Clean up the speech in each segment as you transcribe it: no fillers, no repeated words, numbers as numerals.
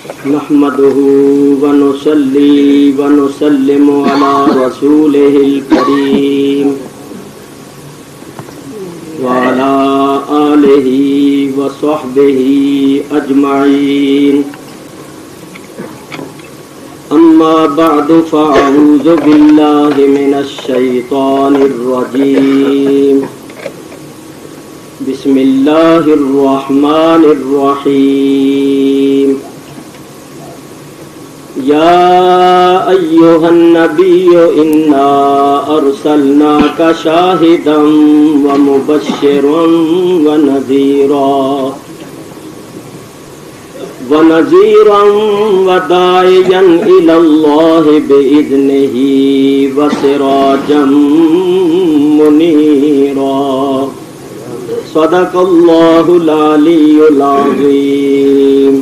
نحمده ونصلي ونسلم على رسوله الكريم وعلى آله وصحبه أجمعين أما بعد فأعوذ بالله من الشيطان الرجيم بسم الله الرحمن الرحيم يا أيها النبي إنا أرسلناك شاهدا ومبشرا ونذيرا وداعيا إلى الله بإذنه وسراجا منيرا صدق اللہ العلی العظیم.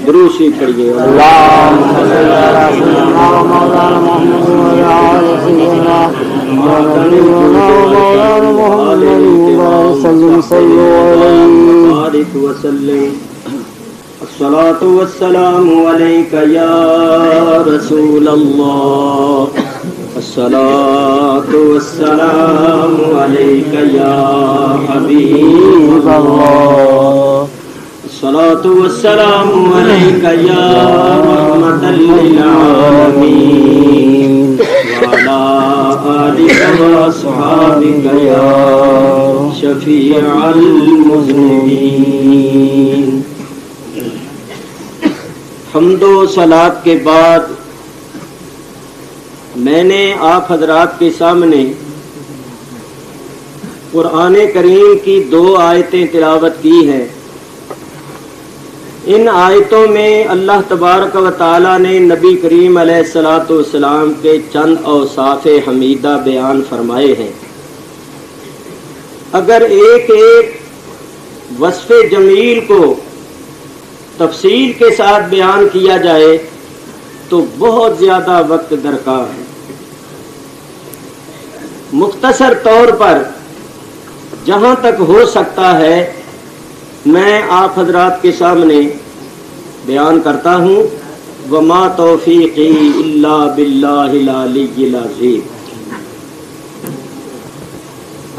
درود شریف پڑھیے. اللہم صل علی سیدنا مولانا محمد وعلی آل سیدنا مولانا محمد صلی اللہ علیہ وسلم. الصلاۃ والسلام علیک یا رسول اللہ. الصلاۃ والسلام علیک یا حبیب اللہ. الصلاۃ والسلام علیک یا رحمۃ للعالمین وعلی آلک واصحابک یا شفیع المذنبین. حمد و صلاۃ کے بعد میں نے آپ حضرات کے سامنے قرآن کریم کی 2 آیتیں تلاوت کی ہیں. ان آیتوں میں اللہ تبارک و تعالی نے نبی کریم علیہ الصلاۃ والسلام کے چند اوصاف حمیدہ بیان فرمائے ہیں. اگر ایک ایک وصف جمیل کو تفصیل کے ساتھ بیان کیا جائے تو بہت زیادہ وقت درکار ہے. مختصر طور پر جہاں تک ہو سکتا ہے میں آپ حضرات کے سامنے بیان کرتا ہوں. وما توفیقی الا باللہ العلی العظیم.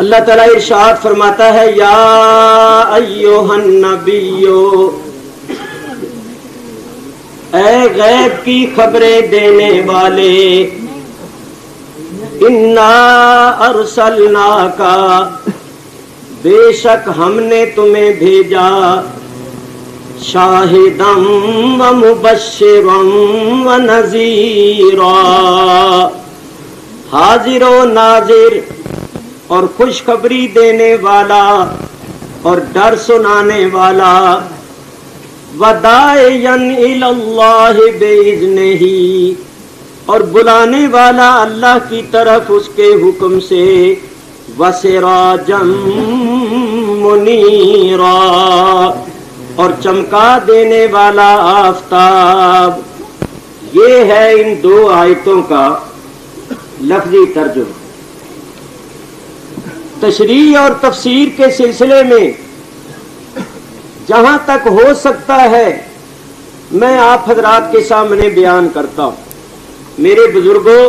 اللہ تعالیٰ ارشاد فرماتا ہے یا ایھا النبی، اے غیب کی خبریں دینے والے، انا ارسلناک، بے شک ہم نے تمہیں بھیجا، شاہدا ومبشرا ونذیرا، حاضر و ناظر اور خوشخبری دینے والا اور ڈر سنانے والا، وداعیا الی اللہ بإذنہ، اور بلانے والا اللہ کی طرف اس کے حکم سے، وسراجا منیرا، اور چمکا دینے والا آفتاب. یہ ہے ان 2 آیتوں کا لفظی ترجمہ. تشریح اور تفسیر کے سلسلے میں جہاں تک ہو سکتا ہے میں آپ حضرات کے سامنے بیان کرتا ہوں. میرے بزرگوں،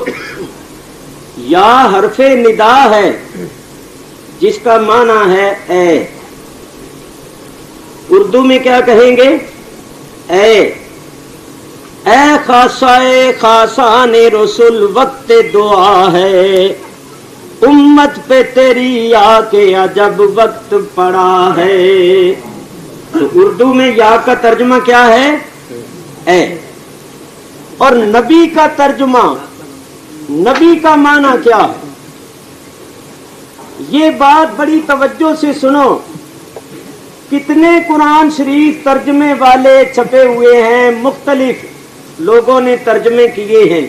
یا حرف ندا ہے جس کا معنی ہے اے. اردو میں کیا کہیں گے؟ اے خاصائے خاصان رسول، وقت دعا ہے، امت پہ تیری آ کے عجب وقت پڑا ہے. تو اردو میں یا کا ترجمہ کیا ہے؟ اے. اور نبی کا ترجمہ، نبی کا معنی کیا ہے؟ یہ بات بڑی توجہ سے سنو. کتنے قرآن شریف ترجمے والے چھپے ہوئے ہیں، مختلف لوگوں نے ترجمے کیے ہیں.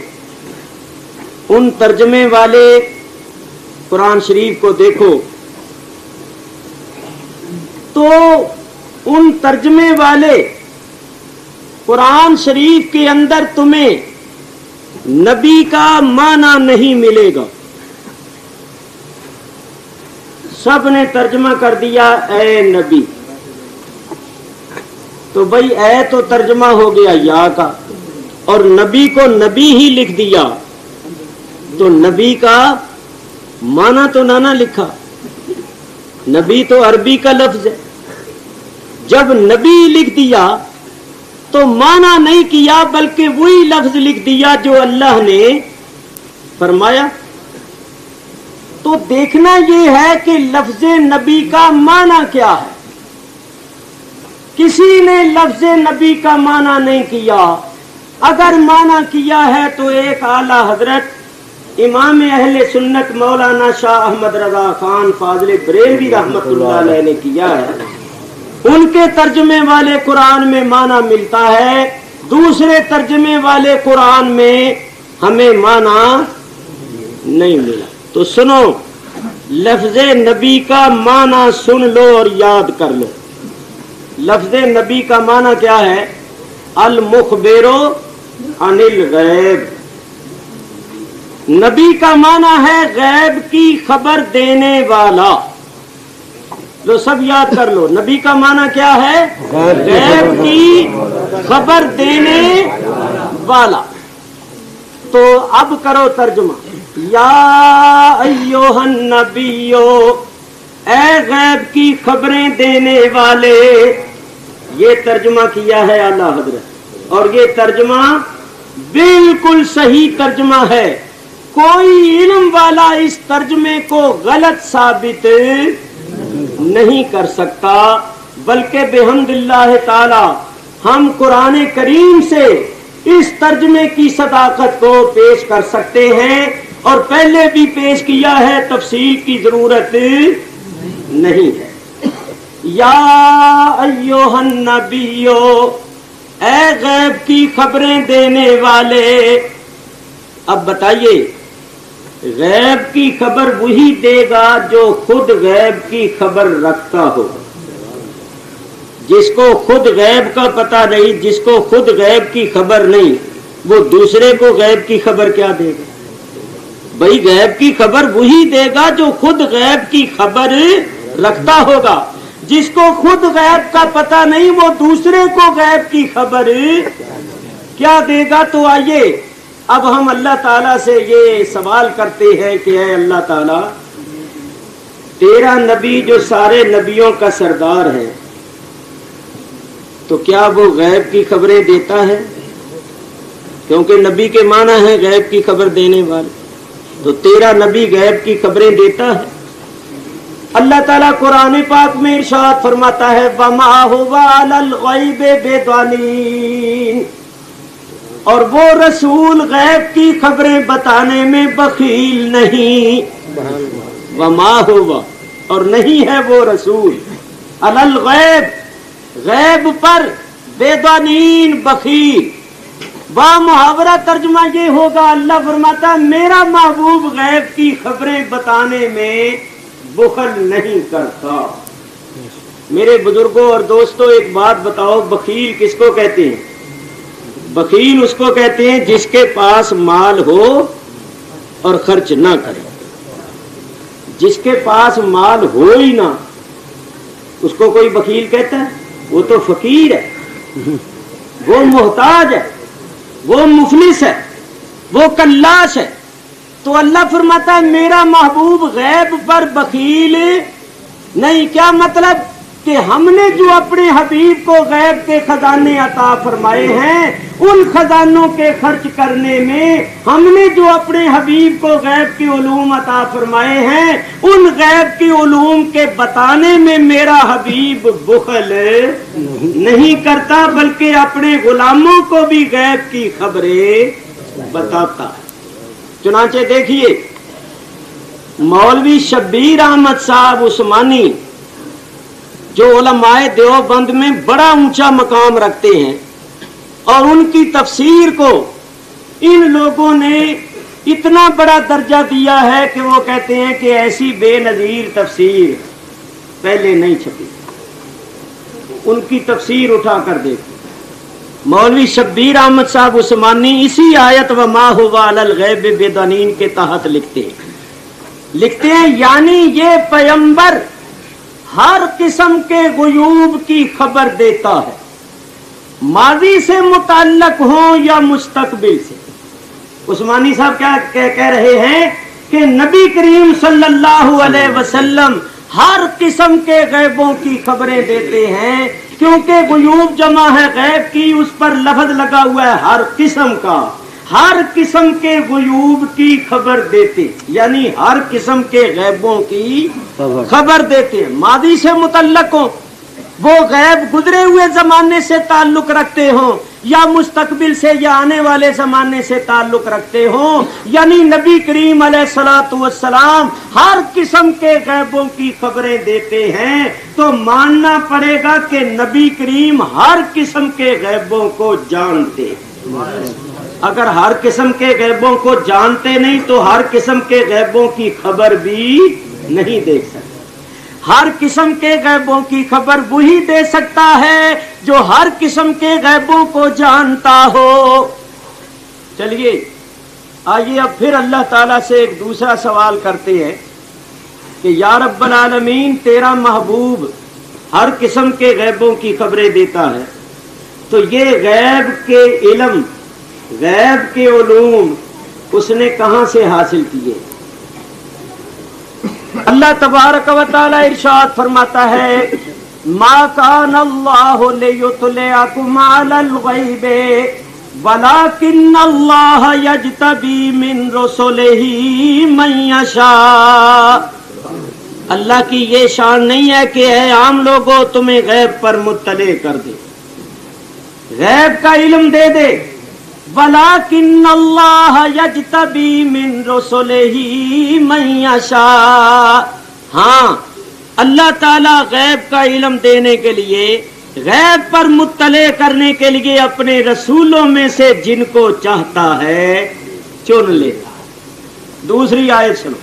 ان ترجمے والے قرآن شریف کو دیکھو تو ان ترجمے والے قرآن شریف کے اندر تمہیں نبی کا معنی نہیں ملے گا. سب نے ترجمہ کر دیا اے نبی. تو بھائی اے تو ترجمہ ہو گیا یا کا، اور نبی کو نبی ہی لکھ دیا تو نبی کا معنی تو نہ لکھا. نبی تو عربی کا لفظ ہے. جب نبی لکھ دیا تو معنی نہیں کیا بلکہ وہی لفظ لکھ دیا جو اللہ نے فرمایا. تو دیکھنا یہ ہے کہ لفظ نبی کا معنی کیا ہے. کسی نے لفظ نبی کا معنی نہیں کیا. اگر معنی کیا ہے تو ایک اعلی حضرت امام اہل سنت مولانا شاہ احمد رضا خان فاضل بریلوی رحمت اللہ علیہ نے کیا ہے. ان کے ترجمے والے قرآن میں معنی ملتا ہے، دوسرے ترجمے والے قرآن میں ہمیں معنی نہیں ملا. تو سنو، لفظ نبی کا معنی سن لو اور یاد کر لو. لفظ نبی کا معنی کیا ہے؟ المخبر عن الغیب. نبی کا معنی ہے غیب کی خبر دینے والا. لو سب یاد کر لو، نبی کا معنی کیا ہے؟ غیب کی خبر دینے والا. تو اب کرو ترجمہ. یا ایھا النبیو، اے غیب کی خبریں دینے والے. یہ ترجمہ کیا ہے اعلیٰ حضرت، اور یہ ترجمہ بالکل صحیح ترجمہ ہے. کوئی علم والا اس ترجمے کو غلط ثابت نہیں کر سکتا، بلکہ بحمد اللہ تعالی ہم قرآن کریم سے اس ترجمے کی صداقت کو پیش کر سکتے ہیں، اور پہلے بھی پیش کیا ہے، تفصیل کی ضرورت نہیں ہے. یا ایھا النبیو، اے غیب کی خبریں دینے والے. اب بتائیے، غیب کی خبر وہی دے گا جو خود غیب کی خبر رکھتا ہو. جس کو خود غیب کا پتہ نہیں، جس کو خود غیب کی خبر نہیں، وہ دوسرے کو غیب کی خبر کیا دے گا؟ بھائی غیب کی خبر وہی دے گا جو خود غیب کی خبر رکھتا ہوگا. جس کو خود غیب کا پتہ نہیں، وہ دوسرے کو غیب کی خبر کیا دے گا؟ تو آئیے اب ہم اللہ تعالیٰ سے یہ سوال کرتے ہیں کہ اے اللہ تعالیٰ، تیرا نبی جو سارے نبیوں کا سردار ہے، تو کیا وہ غیب کی خبریں دیتا ہے؟ کیونکہ نبی کے معنی ہے غیب کی خبر دینے والے. تو تیرا نبی غیب کی خبریں دیتا ہے؟ اللہ تعالیٰ قرآن پاک میں ارشاد فرماتا ہے وَمَا هُوَ عَلَى الْغَيْبِ بِضَنِينٍ، اور وہ رسول غیب کی خبریں بتانے میں بخیل نہیں. وَمَا هُوَ، اور نہیں ہے وہ رسول، عَلَى الْغَيْبِ، غیب پر، بِضَنِينٍ، بخیل. با محاورہ ترجمہ یہ ہوگا، اللہ فرماتا ہے میرا محبوب غیب کی خبریں بتانے میں بخل نہیں کرتا. میرے بزرگوں اور دوستوں ایک بات بتاؤ، بخیل کس کو کہتے ہیں؟ بخیل اس کو کہتے ہیں جس کے پاس مال ہو اور خرچ نہ کرے. جس کے پاس مال ہو ہی نہ، اس کو کوئی بخیل کہتا ہے؟ وہ تو فقیر ہے، وہ محتاج ہے، وہ مفلس ہے، وہ کلاش ہے. تو اللہ فرماتا ہے میرا محبوب غیب پر بخیل نہیں. کیا مطلب؟ کہ ہم نے جو اپنے حبیب کو غیب کے خزانے عطا فرمائے ہیں، ان خزانوں کے خرچ کرنے میں، ہم نے جو اپنے حبیب کو غیب کے علوم عطا فرمائے ہیں، ان غیب کے علوم کے بتانے میں میرا حبیب بخل نہیں کرتا، بلکہ اپنے غلاموں کو بھی غیب کی خبریں بتاتا ہے. چنانچہ دیکھیے، مولوی شبیر احمد صاحب عثمانی جو علماء دیوبند میں بڑا اونچا مقام رکھتے ہیں، اور ان کی تفسیر کو ان لوگوں نے اتنا بڑا درجہ دیا ہے کہ وہ کہتے ہیں کہ ایسی بے نظیر تفسیر پہلے نہیں چھپی. ان کی تفسیر اٹھا کر دیکھو. مولوی شبیر احمد صاحب عثمانی اسی آیت وَمَا هُوَ عَلَى الْغَيْبِ بِضَنِينٍ کے تحت لکھتے ہیں یعنی یہ پیغمبر ہر قسم کے غیوب کی خبر دیتا ہے. माजी से मुताल्लक हो या मुस्तकबिल से। उस्मानी साहब क्या कह रहे हैं कि नबी करीम सल्लल्लाहु अलैहि वसल्लम हर किस्म के गैबों की खबरें देते हैं, क्योंकि गुयूब जमा है गैब की, उस पर लफ्ज लगा हुआ है हर किस्म का। हर किस्म के गुयूब की खबर देते, यानी हर किस्म के गैबों की खबर देते हैं। मादी से मुतल्लक हो, वो गैब गुजरे हुए जमाने से ताल्लुक रखते हो या मुस्तकबिल से या आने वाले जमाने से ताल्लुक रखते हो, यानी नबी करीम अलैहिस्सलातु वस्सलाम हर किस्म के गैबों की खबरें देते हैं, तो मानना पड़ेगा कि नबी करीम हर किस्म के गैबों को जानते। अगर हर किस्म के गैबों को जानते नहीं तो हर किस्म के गैबों की खबर भी नहीं देख सकते। हर किस्म के गैबों की खबर वही दे सकता है जो हर किस्म के गैबों को जानता हो। चलिए आइए अब फिर अल्लाह ताला से एक दूसरा सवाल करते हैं कि या रब्बल आलमीन, तेरा महबूब हर किस्म के गैबों की खबरें देता है, तो ये गैब के इल्म, गैब के उलूम उसने कहां से हासिल किए? अल्लाह तबारक व तआला इरशाद फरमाता है, मा कान अल्लाहु लियुतलिअकुम अलल गैबे वलाकिन्नल्लाह यज्तबी मिन रुसुलिही मन यशा। अल्लाह की ये शान नहीं है कि है आम लोगों तुम्हें गैब पर मुत्तले कर दे, गैब का इल्म दे दे। वलाकिन्नल्लाह यज्तबी मिन रुसुलिही मन यशा। हाँ, अल्लाह ताला गैब का इल्म देने के लिए, गैब पर मुत्तले करने के लिए अपने रसूलों में से जिनको चाहता है चुन लेता है। दूसरी आयत सुनो,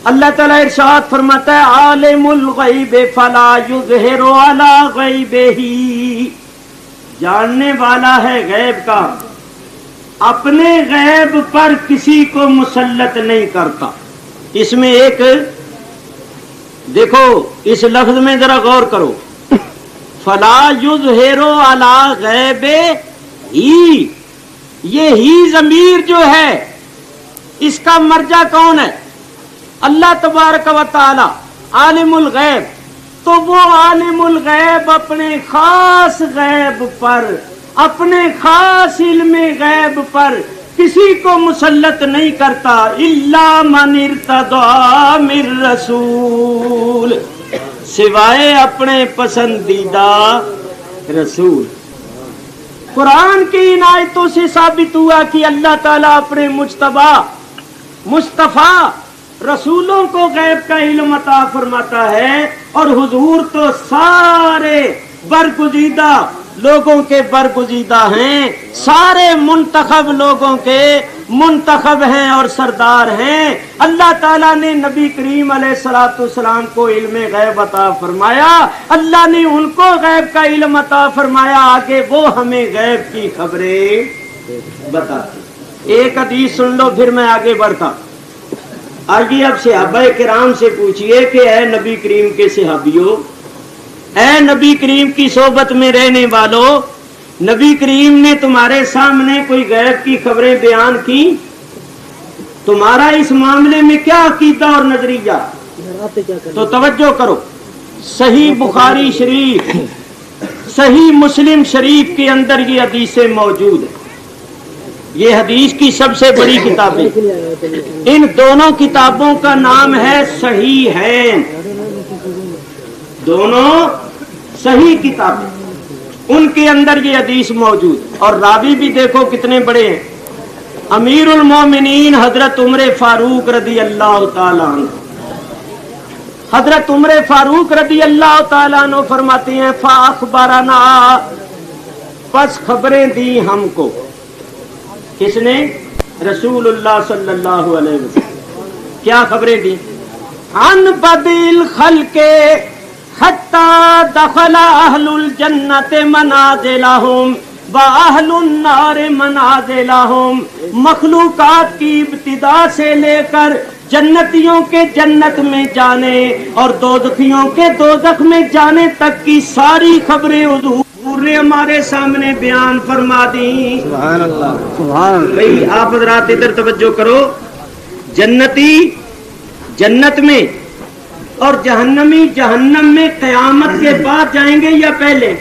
अल्लाह ताला इरशाद फरमाता है, आलिमुल गैब फला युज़हिरु अला गैबिही। जानने वाला है गैब का, अपने गैब पर किसी को मुसल्लत नहीं करता। इसमें एक देखो, इस लफ्ज में जरा गौर करो, फला युज़हिरु अला गैबे ही, ये ही ज़मीर जो है इसका मर्जा कौन है? अल्लाह तबारक व तआला आलिमुल गैब। तो वो आलिमुल गैब अपने खास गैब पर, अपने खास इल्मे गैब पर किसी को मुसल्लत नहीं करता, इल्ला मन इर्तदा मिर रसूल, सिवाय अपने पसंदीदा रसूल। कुरान की इन आयतों से साबित हुआ कि अल्लाह ताला अपने मुज्तबा, मुस्तफा रसूलों को गैब का इल्म अता फरमाता है, और हुजूर तो सारे बरगुज़ीदा लोगों के बरगुज़ीदा हैं, सारे मुंतखब लोगों के मुंतखब हैं और सरदार हैं। अल्लाह ताला ने नबी करीम अलैहिस्सलाम को इल्म गैब अता फरमाया, अल्लाह ने उनको गैब का इल्म अता फरमाया, आगे वो हमें गैब की खबरें बताते। एक हदीस सुन लो फिर मैं आगे बढ़ता। आगे अब सहाबाए किराम से पूछिए कि ऐ नबी करीम के सहाबियों, ऐ नबी करीम की सोबत में रहने वालों, नबी करीम ने तुम्हारे सामने कोई गैब की खबरें बयान की, तुम्हारा इस मामले में क्या अकीदा और नजरिया? तो तवज्जो करो, सही बुखारी शरीफ, सही मुस्लिम शरीफ के अंदर ये हदीसें मौजूद है। ये हदीस की सबसे बड़ी किताबें, इन दोनों किताबों का नाम है सहीहैन, दोनों सही किताबें, उनके अंदर ये हदीस मौजूद। और रावी भी देखो कितने बड़े हैं, अमीरुल मोमिनीन हजरत उमर फारूक रदी अल्लाह ताला अन्हु। हजरत उमर फारूक रदी अल्लाह ताला अन्हु फरमाते हैं, फाखबरना, बस खबरें दी हमको। किसने? रसूलुल्लाह सल्लल्लाहु अलैहि वसल्लम। क्या खबरें दी? अन बदिल खल्के हत्ता दखला अहलुल जन्नते मनाजिलहुम وَأَهْلُ النَّارِ مَنَازِلَهُمْ، مخلوقات کی ابتدا سے لے کر جنتیوں کے جنت میں جانے اور دوزخیوں کے دوزخ میں جانے تک کی ساری خبریں حضور نے ہمارے سامنے بیان فرما دی۔ سبحان اللہ، سبحان اللہ۔ بھئی آپ حضرات ادھر توجہ کرو، جنتی جنت میں اور جہنمی جہنم میں قیامت کے بعد جائیں گے یا پہلے؟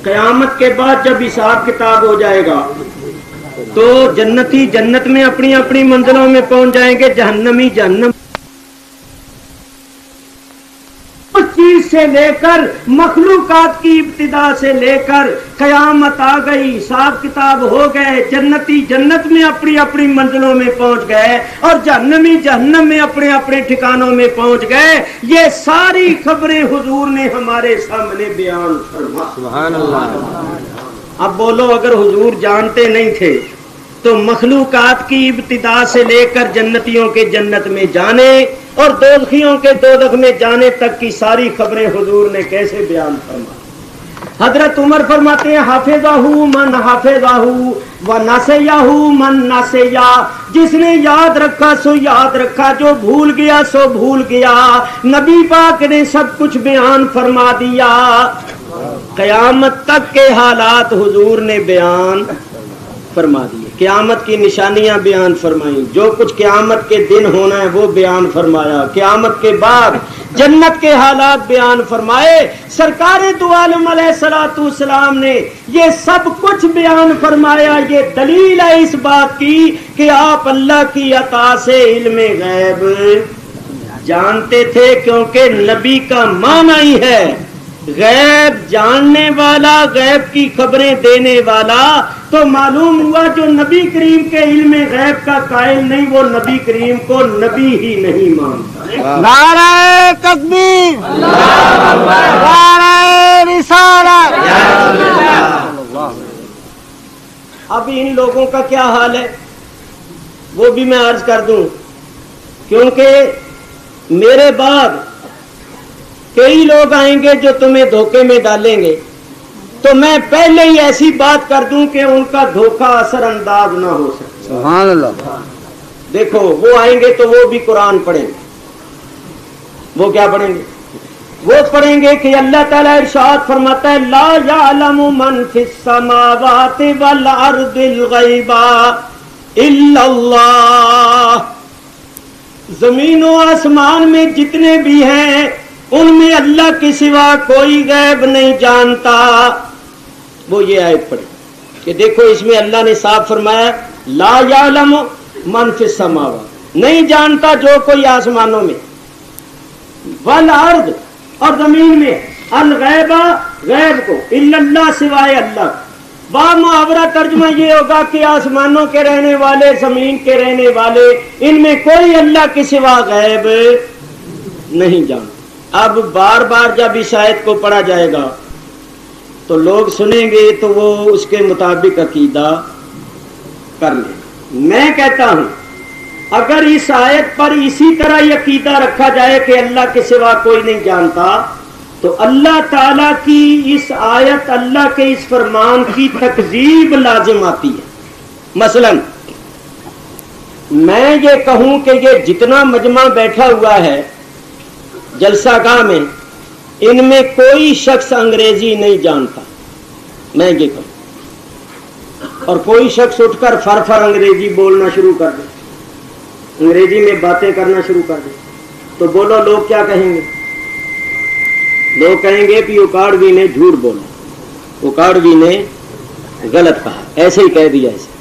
قیامت کے بعد جب حساب کتاب ہو جائے گا تو جنتی جنت میں اپنی اپنی منزلوں میں پہنچ جائیں گے، جہنمی جہنم۔ اس چیز سے لے کر مخلوقات کی ابتدا سے لے کر قیامت آ گئی، حساب کتاب ہو گئے، جنتی جنت میں اپنی اپنی منزلوں میں پہنچ گئے اور جہنمی جہنم میں اپنے اپنے ٹھکانوں میں پہنچ گئے، یہ ساری خبریں حضور نے ہمارے سامنے بیان فرما۔ سبحان اللہ۔ اب بولو، اگر حضور جانتے نہیں تھے تو مخلوقات کی ابتدا سے لے کر جنتیوں کے جنت میں جانے اور دوزخیوں کے دوزخ میں جانے تک کی ساری خبریں حضور نے کیسے بیان فرمائی؟ حضرت عمر فرماتے ہیں حافظہ من حافظہ و نسیہ من نسیہ، جس نے یاد رکھا سو یاد رکھا، جو بھول گیا سو بھول گیا۔ نبی پاک نے سب کچھ بیان فرما دیا، قیامت تک کے حالات حضور نے بیان فرما دیے، قیامت کی نشانیاں بیان فرمائیں، جو کچھ قیامت کے دن ہونا ہے وہ بیان فرمایا، قیامت کے بعد جنت کے حالات بیان فرمائے۔ سرکار دو عالم علیہ الصلوۃ والسلام نے یہ سب کچھ بیان فرمایا۔ یہ دلیل ہے اس بات کی کہ آپ اللہ کی عطا سے علم غیب جانتے تھے، کیونکہ نبی کا معنی ہی ہے غیب جاننے والا، غیب کی خبریں دینے والا۔ تو معلوم ہوا جو نبی کریم کے علم غیب کا قائل نہیں، وہ نبی کریم کو نبی ہی نہیں مانتا۔ نعرہ تکبیر، نعرہ رسالت۔ اب ان لوگوں کا کیا حال ہے وہ بھی میں عرض کر دوں، کیونکہ میرے بعد کئی لوگ آئیں گے جو تمہیں دھوکے میں ڈالیں گے، تو میں پہلے ہی ایسی بات کر دوں کہ ان کا دھوکہ اثر انداز نہ ہو سکے۔ سبحان اللہ۔ دیکھو، وہ آئیں گے تو وہ بھی قرآن پڑھیں گے۔ وہ کیا پڑھیں گے؟ وہ پڑھیں گے کہ اللہ تعالیٰ ارشاد فرماتا ہے لا یعلم من فی السماوات والارض الغیب الا اللہ، زمین و آسمان میں جتنے بھی ہیں ان میں اللہ کے سوا کوئی غیب نہیں جانتا۔ وہ یہ آیت پڑھی کہ دیکھو اس میں اللہ نے صاف فرمایا لا یعلم من فی السماوات، نہیں جانتا جو کوئی آسمانوں میں، والارض اور زمین میں، الغیب غیب کو، الا اللہ سوائے اللہ۔ با محاورہ ترجمہ یہ ہوگا کہ آسمانوں کے رہنے والے، زمین کے رہنے والے، ان میں کوئی اللہ کے سوا غیب نہیں جانتا۔ اب بار بار جب اس آیت کو پڑھا جائے گا تو لوگ سنیں گے تو وہ اس کے مطابق عقیدہ کر لیں۔ میں کہتا ہوں اگر اس آیت پر اسی طرح یہ عقیدہ رکھا جائے کہ اللہ کے سوا کوئی نہیں جانتا تو اللہ تعالیٰ کی اس آیت، اللہ کے اس فرمان کی تکذیب لازم آتی ہے۔ مثلا میں یہ کہوں کہ یہ جتنا مجمع بیٹھا ہوا ہے جلسہ گاہ میں، ان میں کوئی شخص انگریزی نہیں جانتا، میں یہ کہوں، اور کوئی شخص اٹھ کر فر انگریزی بولنا شروع کر دے، انگریزی میں باتیں کرنا شروع کر دے، تو بولو لوگ کیا کہیں گے؟ لوگ کہیں گے کہ اوکاڑوی نے جھوٹ بولا، اوکاڑوی نے غلط کہا، ایسے ہی کہہ دیا۔ ایسے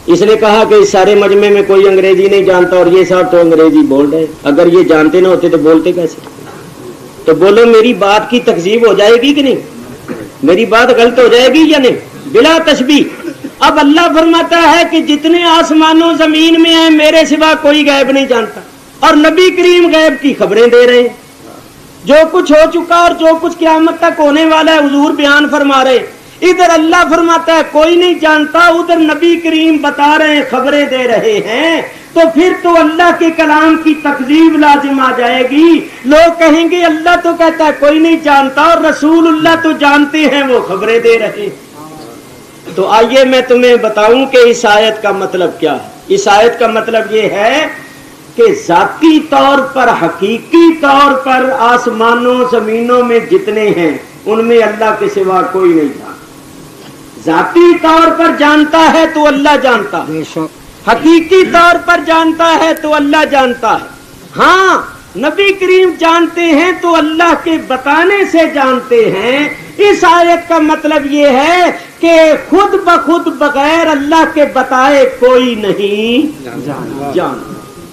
اس نے کہا کہ اس سارے مجمع میں کوئی انگریزی نہیں جانتا اور یہ صاحب تو انگریزی بول رہے، اگر یہ جانتے نہ ہوتے تو بولتے کیسے؟ تو بولو میری بات کی تکذیب ہو جائے گی کہ نہیں؟ میری بات غلط ہو جائے گی یا نہیں؟ بلا تشبیہ۔ اب اللہ فرماتا ہے کہ جتنے آسمانوں زمین میں ہیں میرے سوا کوئی غیب نہیں جانتا، اور نبی کریم غیب کی خبریں دے رہے ہیں، جو کچھ ہو چکا اور جو کچھ قیامت تک ہونے والا ہے حضور بیان فرما رہے۔ ادھر اللہ فرماتا ہے کوئی نہیں جانتا، ادھر نبی کریم بتا رہے ہیں، خبریں دے رہے ہیں، تو پھر تو اللہ کے کلام کی تکذیب لازم آ جائے گی۔ لوگ کہیں گے اللہ تو کہتا ہے کوئی نہیں جانتا اور رسول اللہ تو جانتے ہیں، وہ خبریں دے رہے ہیں۔ تو آئیے میں تمہیں بتاؤں کہ اس آیت کا مطلب کیا ہے. اس آیت کا مطلب یہ ہے کہ ذاتی طور پر حقیقی طور پر آسمانوں زمینوں میں جتنے ہیں ان میں اللہ کے سوا کوئی نہیں جانتا. ذاتی طور پر جانتا ہے تو اللہ جانتا ہے, حقیقی طور پر جانتا ہے تو اللہ جانتا ہے. ہاں نبی کریم جانتے ہیں تو اللہ کے بتانے سے جانتے ہیں. اس آیت کا مطلب یہ ہے کہ خود بخود بغیر اللہ کے بتائے کوئی نہیں جانتا.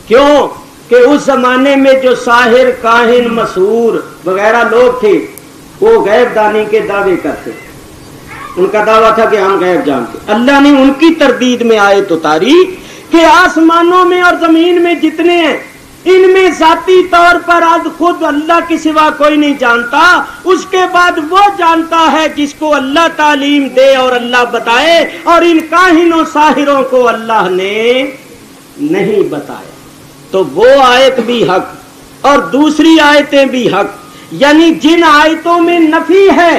کیوں کہ اس زمانے میں جو ساحر کاہن مسحور وغیرہ لوگ تھے وہ غیب دانی کے دعوے کرتے تھے. ان کا دعویٰ تھا کہ ہم غیب جانتے. اللہ نے ان کی تردید میں آیت اتاری کہ آسمانوں میں اور زمین میں جتنے ہیں ان میں ذاتی طور پر خود اللہ کے سوا کوئی نہیں جانتا. اس کے بعد وہ جانتا ہے جس کو اللہ تعلیم دے اور اللہ بتائے, اور ان کاہنوں ساحروں کو اللہ نے نہیں بتایا. تو وہ آیت بھی حق اور دوسری آیتیں بھی حق. یعنی جن آیتوں میں نفی ہے,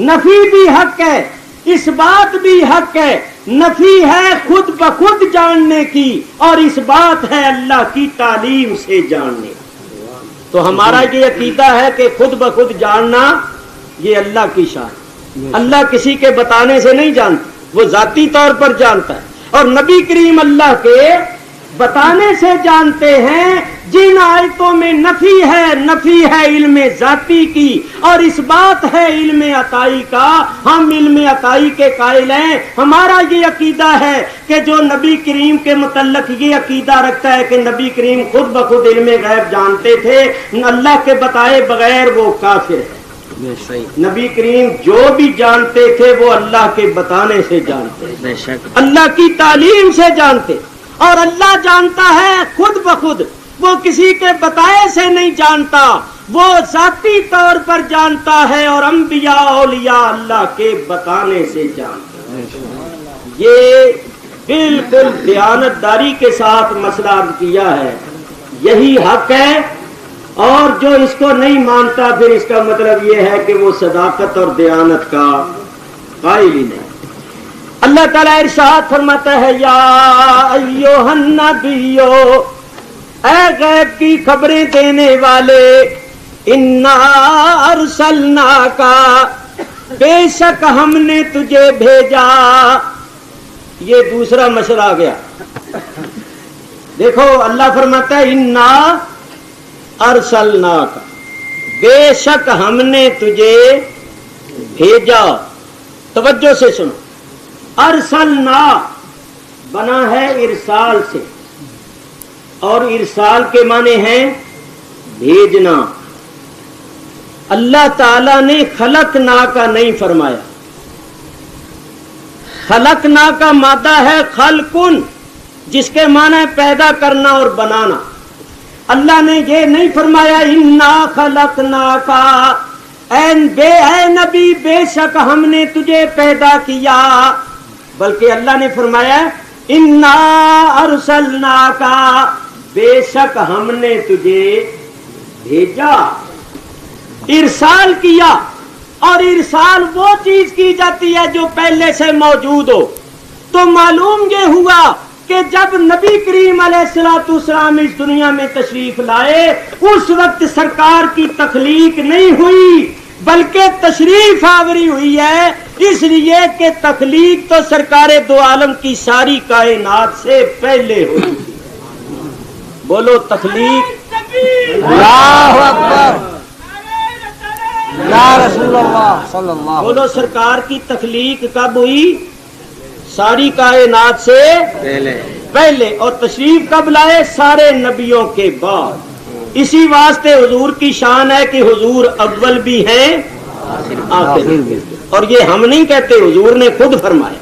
نفی بھی حق ہے, اس بات بھی حق ہے. نفی ہے خود بخود جاننے کی اور اس بات ہے اللہ کی تعلیم سے جاننے کی. تو ہمارا یہ عقیدہ ہے کہ خود بخود جاننا یہ اللہ کی شان. اللہ کسی کے بتانے سے نہیں جانتا, وہ ذاتی طور پر جانتا ہے. اور نبی کریم اللہ کے بتانے سے جانتے ہیں. جن آیتوں میں نفی ہے علم ذاتی کی اور اس بات ہے علم عطائی کا. ہم علم عطائی کے قائل ہیں. ہمارا یہ عقیدہ ہے کہ جو نبی کریم کے متعلق یہ عقیدہ رکھتا ہے کہ نبی کریم خود بخود علم غیب جانتے تھے, اللہ کے بتائے بغیر وہ کافر ہے. نبی کریم جو بھی جانتے تھے وہ اللہ کے بتانے سے جانتے, اللہ کی تعلیم سے جانتے. اور اللہ جانتا ہے خود بخود, وہ کسی کے بتائے سے نہیں جانتا, وہ ذاتی طور پر جانتا ہے. اور انبیاء اولیاء اللہ کے بتانے سے جانتے ہیں. یہ بالکل دیانتداری کے ساتھ مسئلہ عرض کیا ہے, یہی حق ہے. اور جو اس کو نہیں مانتا پھر اس کا مطلب یہ ہے کہ وہ صداقت اور دیانت کا قائل ہی نہیں. اللہ تعالیٰ ارشاد فرماتا ہے یا ایھا النبیو, اے غیب کی خبریں دینے والے, انا ارسلناک, بے شک ہم نے تجھے بھیجا. یہ دوسرا مشر آ گیا. دیکھو اللہ فرماتا ہے انا ارسلناک, بے شک ہم نے تجھے بھیجا. توجہ سے سنو, ارسلنا بنا ہے ارسال سے, اور ارسال کے معنی ہیں بھیجنا. اللہ تعالی نے خلقنا کا نہیں فرمایا. خلقنا کا مادہ ہے خلقن, جس کے معنی ہے پیدا کرنا اور بنانا. اللہ نے یہ نہیں فرمایا انا خلقنا کا, اے نبی بے شک ہم نے تجھے پیدا کیا, بلکہ اللہ نے فرمایا انا ارسلناک, بے شک ہم نے تجھے بھیجا. ارسال کیا, اور ارسال وہ چیز کی جاتی ہے جو پہلے سے موجود ہو. تو معلوم یہ ہوا کہ جب نبی کریم علیہ السلام اس دنیا میں تشریف لائے اس وقت سرکار کی تخلیق نہیں ہوئی بلکہ تشریف آوری ہوئی ہے, اس لیے کہ تخلیق تو سرکار دو عالم کی ساری کائنات سے پہلے ہوئی. بولو تخلیق. اللہ اکبر, یا رسول اللہ صلی اللہ. بولو سرکار کی تخلیق کب ہوئی؟ ساری کائنات سے پہلے. اور تشریف کب لائے؟ سارے نبیوں کے بعد. اسی واسطے حضور کی شان ہے کہ حضور اول بھی ہیں آخر بھی. اور یہ ہم نہیں کہتے, حضور نے خود فرمایا.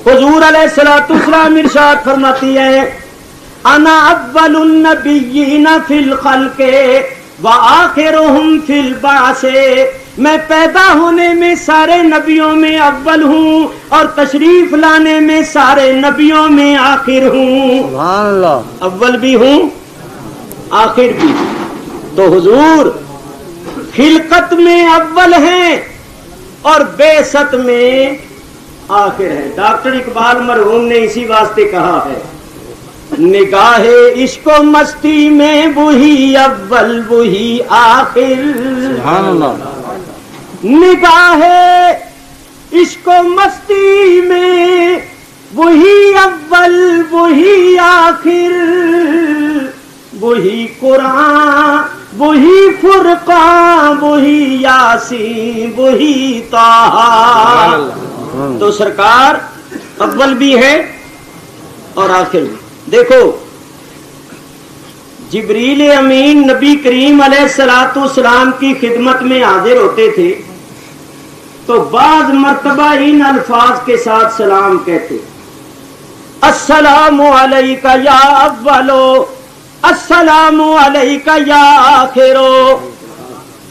حضور علیہ السلام ارشاد فرماتی ہے انا اول النبیین فی الخلق وآخرہم فی البعث, میں پیدا ہونے میں سارے نبیوں میں اول ہوں اور تشریف لانے میں سارے نبیوں میں آخر ہوں. سبحان اللہ. اول بھی ہوں آخر بھی. تو حضور خلقت میں اول ہیں اور بعثت میں आखिर है। डॉक्टर इकबाल मरहूम ने इसी वास्ते कहा है, निगाह इश्को मस्ती में वही अव्वल वही आखिर। सुभान अल्लाह। निगाह इश्को मस्ती में वही अव्वल वही आखिर, वही कुरान वही फुरकान वही यासीन वही ताहा। तो सरकार अव्वल भी है और आखिर भी। देखो जिब्रील अमीन नबी करीम अलैहिस्सलाम की खिदमत में हाजिर होते थे तो बाज़ मर्तबा इन अल्फाज के साथ सलाम कहते, अस्सलामु अलैका या अव्वलो अस्सलामु अलैका या आखिरो।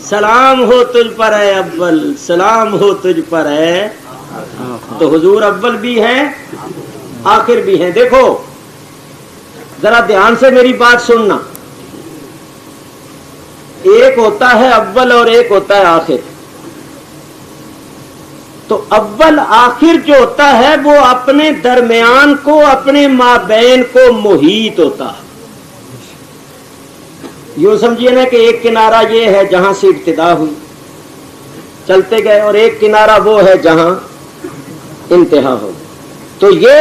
सलाम हो तुझ पर है अव्वल, सलाम हो तुझ पर है। तो हुजूर अव्वल भी है आखिर भी है। देखो जरा ध्यान से मेरी बात सुनना, एक होता है अव्वल और एक होता है आखिर। तो अव्वल आखिर जो होता है वो अपने दरमियान को अपने माबैन को मुहीत होता है। यूं समझिए ना कि एक किनारा ये है जहां से इब्तिदा हुई, चलते गए, और एक किनारा वो है जहां इंतहा हो। तो ये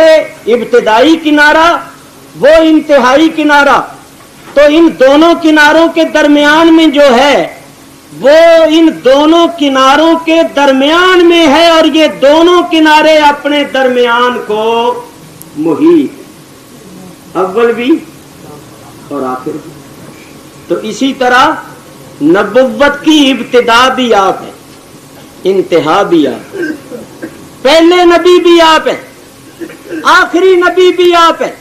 इब्तिदाई किनारा वो इंतहाई किनारा, तो इन दोनों किनारों के दरमियान में जो है वो इन दोनों किनारों के दरमियान में है, और ये दोनों किनारे अपने दरमियान को मुहीत, अव्वल भी और आखिर भी। तो इसी तरह नबुव्वत की इब्तिदा भी आप है, इंतहा भी आप है, पहले नबी भी आप है, आखिरी नबी भी आप है।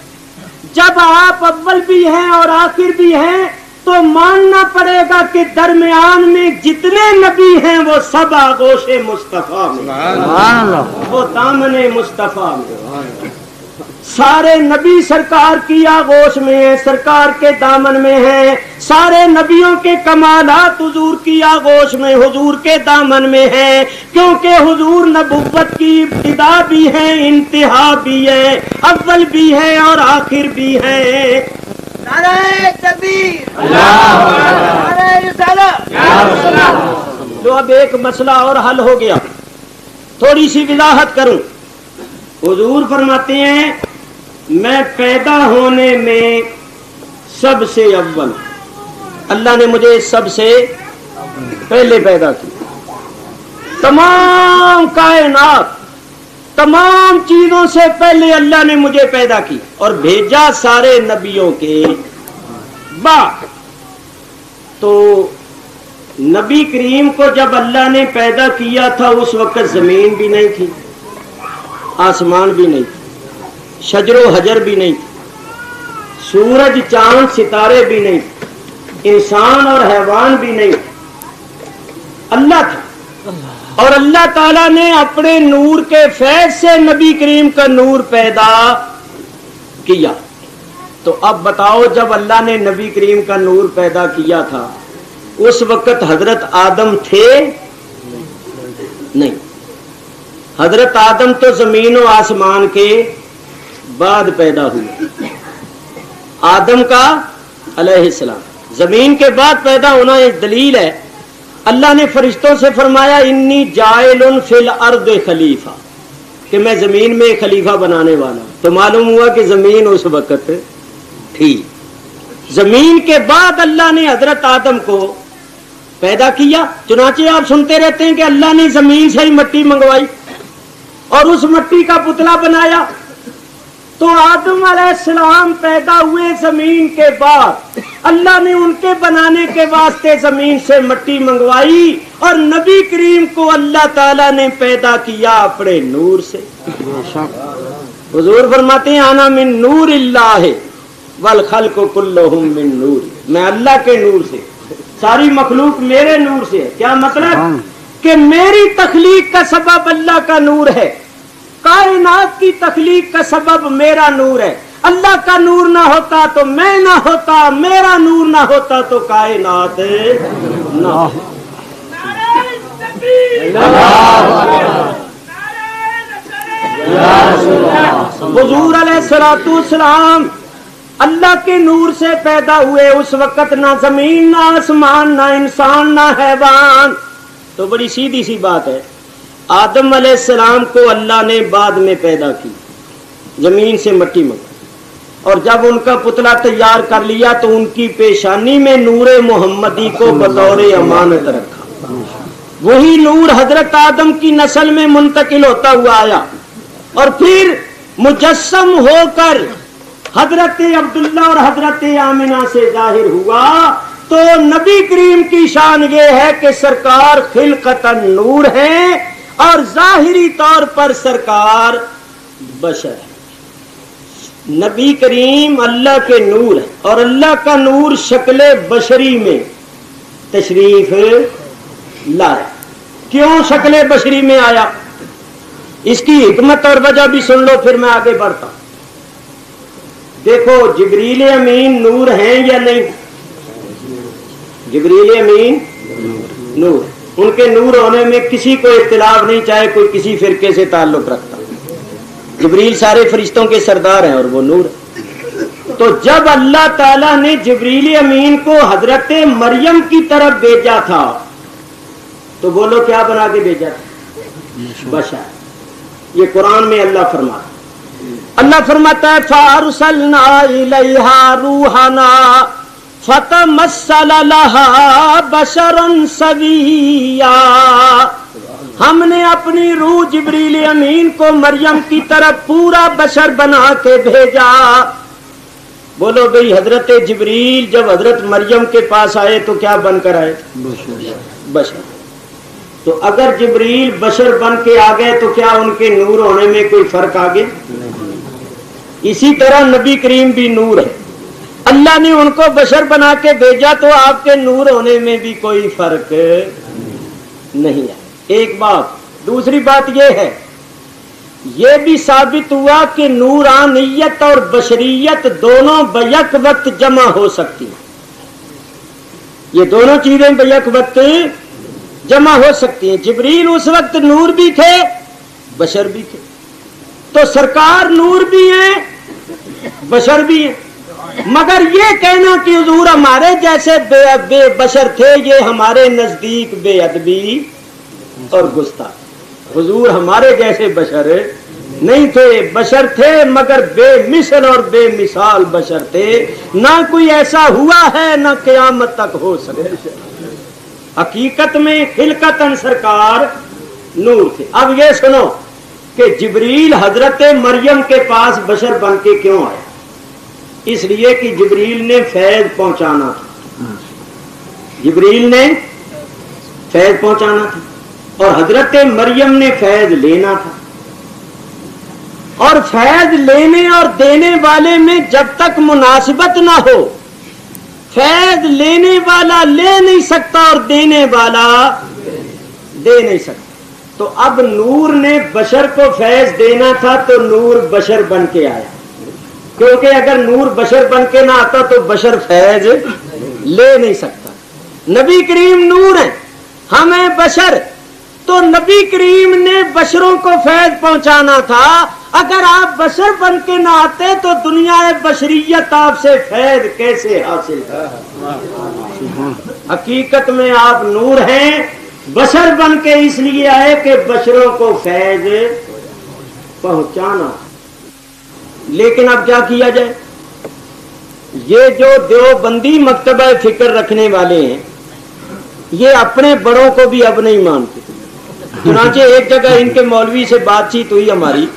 जब आप अव्वल भी हैं और आखिर भी हैं तो मानना पड़ेगा कि दरमियान में जितने नबी हैं वो सब आगोशे मुस्तफा में, वो दामने मुस्तफा में। सारे नबी सरकार की आगोश में है, सरकार के दामन में है। सारे नबियों के कमालात हुजूर की आगोश में, हुजूर के दामन में है, क्योंकि हुजूर नबुव्वत की इब्तिदा भी है, इंतहा भी है, अव्वल भी है और आखिर भी है। नारे तकबीर, नारे रिसालत। तो अब एक मसला और हल हो गया, थोड़ी सी वजाहत करूं। हुजूर फरमाते हैं मैं पैदा होने में सबसे अव्वल, अल्लाह ने मुझे सबसे पहले पैदा किया। तमाम कायनात तमाम चीजों से पहले अल्लाह ने मुझे पैदा किया और भेजा सारे नबियों के बाद। तो नबी करीम को जब अल्लाह ने पैदा किया था उस वक्त जमीन भी नहीं थी, आसमान भी नहीं था, शजरो हजर भी नहीं था, सूरज चांद सितारे भी नहीं थे, इंसान और हैवान भी नहीं थे, अल्लाह था। और अल्लाह ताला ने अपने नूर के फैज से नबी करीम का नूर पैदा किया। तो अब बताओ जब अल्लाह ने नबी करीम का नूर पैदा किया था उस वक्त हजरत आदम थे? नहीं, हजरत आदम तो जमीन और आसमान के बाद पैदा हुए। आदम का अलैहिस्सलाम जमीन के बाद पैदा होना एक दलील है। अल्लाह ने फरिश्तों से फरमाया इन्नी जाइलुन फिल अर्द खलीफा, कि मैं जमीन में एक खलीफा बनाने वाला। तो मालूम हुआ कि जमीन उस वक्त थी। जमीन के बाद अल्लाह ने हजरत आदम को पैदा किया। चुनाचे आप सुनते रहते हैं कि अल्लाह ने जमीन से ही मिट्टी मंगवाई और उस मिट्टी का पुतला बनाया। तो आदम अलैहिस्सलाम पैदा हुए जमीन के बाद, अल्लाह ने उनके बनाने के वास्ते जमीन से मिट्टी मंगवाई और नबी करीम को अल्लाह ताला ने पैदा किया अपने नूर से। हुजूर फरमाते हैं आना मिन नूरिल्लाह वल खल्क़ु कुल्लुहुम मिन नूर, मैं अल्लाह के नूर से, सारी मखलूक मेरे नूर से है। क्या मतलब कि मेरी तख्लीक का सबब अल्लाह का नूर है, कायनात की तख्लीक का सबब मेरा नूर है। अल्लाह का नूर ना होता तो मैं ना होता, मेरा नूर ना होता तो कायनात ना होता। हुजूर अलैहिस्सलाम अल्लाह के नूर से पैदा हुए। उस वक्त ना जमीन ना आसमान ना इंसान ना हैवान। तो बड़ी सीधी सी बात है, आदम अलैहिस्सलाम को अल्लाह ने बाद में पैदा की जमीन से मट्टी में, और जब उनका पुतला तैयार कर लिया तो उनकी पेशानी में नूरे मोहम्मदी को बतौर अमानत रखा। वही नूर हजरत आदम की नस्ल में मुंतकिल होता हुआ आया और फिर मुजस्सम होकर हजरत अब्दुल्ला और हजरत आमिना से जाहिर हुआ। तो नबी करीम की शान ये है कि सरकार खिलकतन नूर है और जाहिरी तौर पर सरकार बशर है। नबी करीम अल्लाह के नूर है और अल्लाह का नूर शक्ल बशरी में तशरीफ लाया। क्यों शक्ल बशरी में आया, इसकी हिकमत और वजह भी सुन लो, फिर मैं आगे बढ़ता हूं। देखो जिब्रील अमीन नूर हैं या नहीं? जिब्रील अमीन नूर, उनके नूर होने में किसी को इख्तिलाफ नहीं, चाहे कोई किसी फिरके से ताल्लुक रखता। जिब्रील सारे फरिश्तों के सरदार हैं और वो नूर। तो जब अल्लाह ताला ने जिब्रील अमीन को हजरत मरियम की तरफ भेजा था तो बोलो क्या बना के भेजा था? बशर। ये कुरान में अल्लाह फरमाता है फारुसलना इलैहा रूहाना फतमस्सल लहा बशरन सविया। हमने अपनी रूह जिब्रील अमीन को मरियम की तरफ पूरा बशर बना के भेजा। बोलो भाई, हजरत जिब्रील जब हजरत मरियम के पास आए तो क्या बनकर आए? बशर। तो अगर जिब्रील बशर बन के आ गए तो क्या उनके नूर होने में कोई फर्क आ गया? इसी तरह नबी करीम भी नूर है। अल्लाह ने उनको बशर बना के भेजा तो आपके नूर होने में भी कोई फर्क नहीं है। एक बात। दूसरी बात यह है, यह भी साबित हुआ कि नूरानियत और बशरियत दोनों बैक वक्त जमा हो सकती हैं। ये दोनों चीजें बैक वक्त जमा हो सकती हैं। जिब्रील उस वक्त नूर भी थे, बशर भी थे। तो सरकार नूर भी है, बशर भी है। मगर ये कहना कि हुजूर हमारे जैसे बशर थे, ये हमारे नजदीक बेअदबी और गुस्ताख। हुजूर हमारे जैसे बशर नहीं थे, बशर थे मगर बेमिसल और बेमिसाल बशर थे। ना कोई ऐसा हुआ है ना क़यामत तक हो सके। हकीकत में खिलकतन सरकार नूर थे। अब ये सुनो कि जिब्रील हजरत मरियम के पास बशर बन के क्यों आया? इसलिए कि जिब्रील ने फैज पहुंचाना था। जिब्रील ने फैज पहुंचाना था और हजरत मरियम ने फैज लेना था। और फैज लेने और देने वाले में जब तक मुनासिबत ना हो, फैज लेने वाला ले नहीं सकता और देने वाला दे नहीं सकता। तो अब नूर ने बशर को फैज देना था तो नूर बशर बन के आया, क्योंकि अगर नूर बशर बन के ना आता तो बशर फैज ले नहीं सकता। नबी करीम नूर है, हम हैं बशर, तो नबी करीम ने बशरों को फैज पहुंचाना था। अगर आप बशर बन के ना आते तो दुनिया बशरियत आपसे फैज कैसे हासिल है? हकीकत में आप नूर हैं, बशर बन के इसलिए आए कि बशरों को फैज पहुंचाना। लेकिन अब क्या किया जाए? ये जो देवबंदी मकतबा फिक्र रखने वाले हैं, ये अपने बड़ों को भी अब नहीं मानते। चुनाचे एक जगह इनके मौलवी से बातचीत हुई हमारी,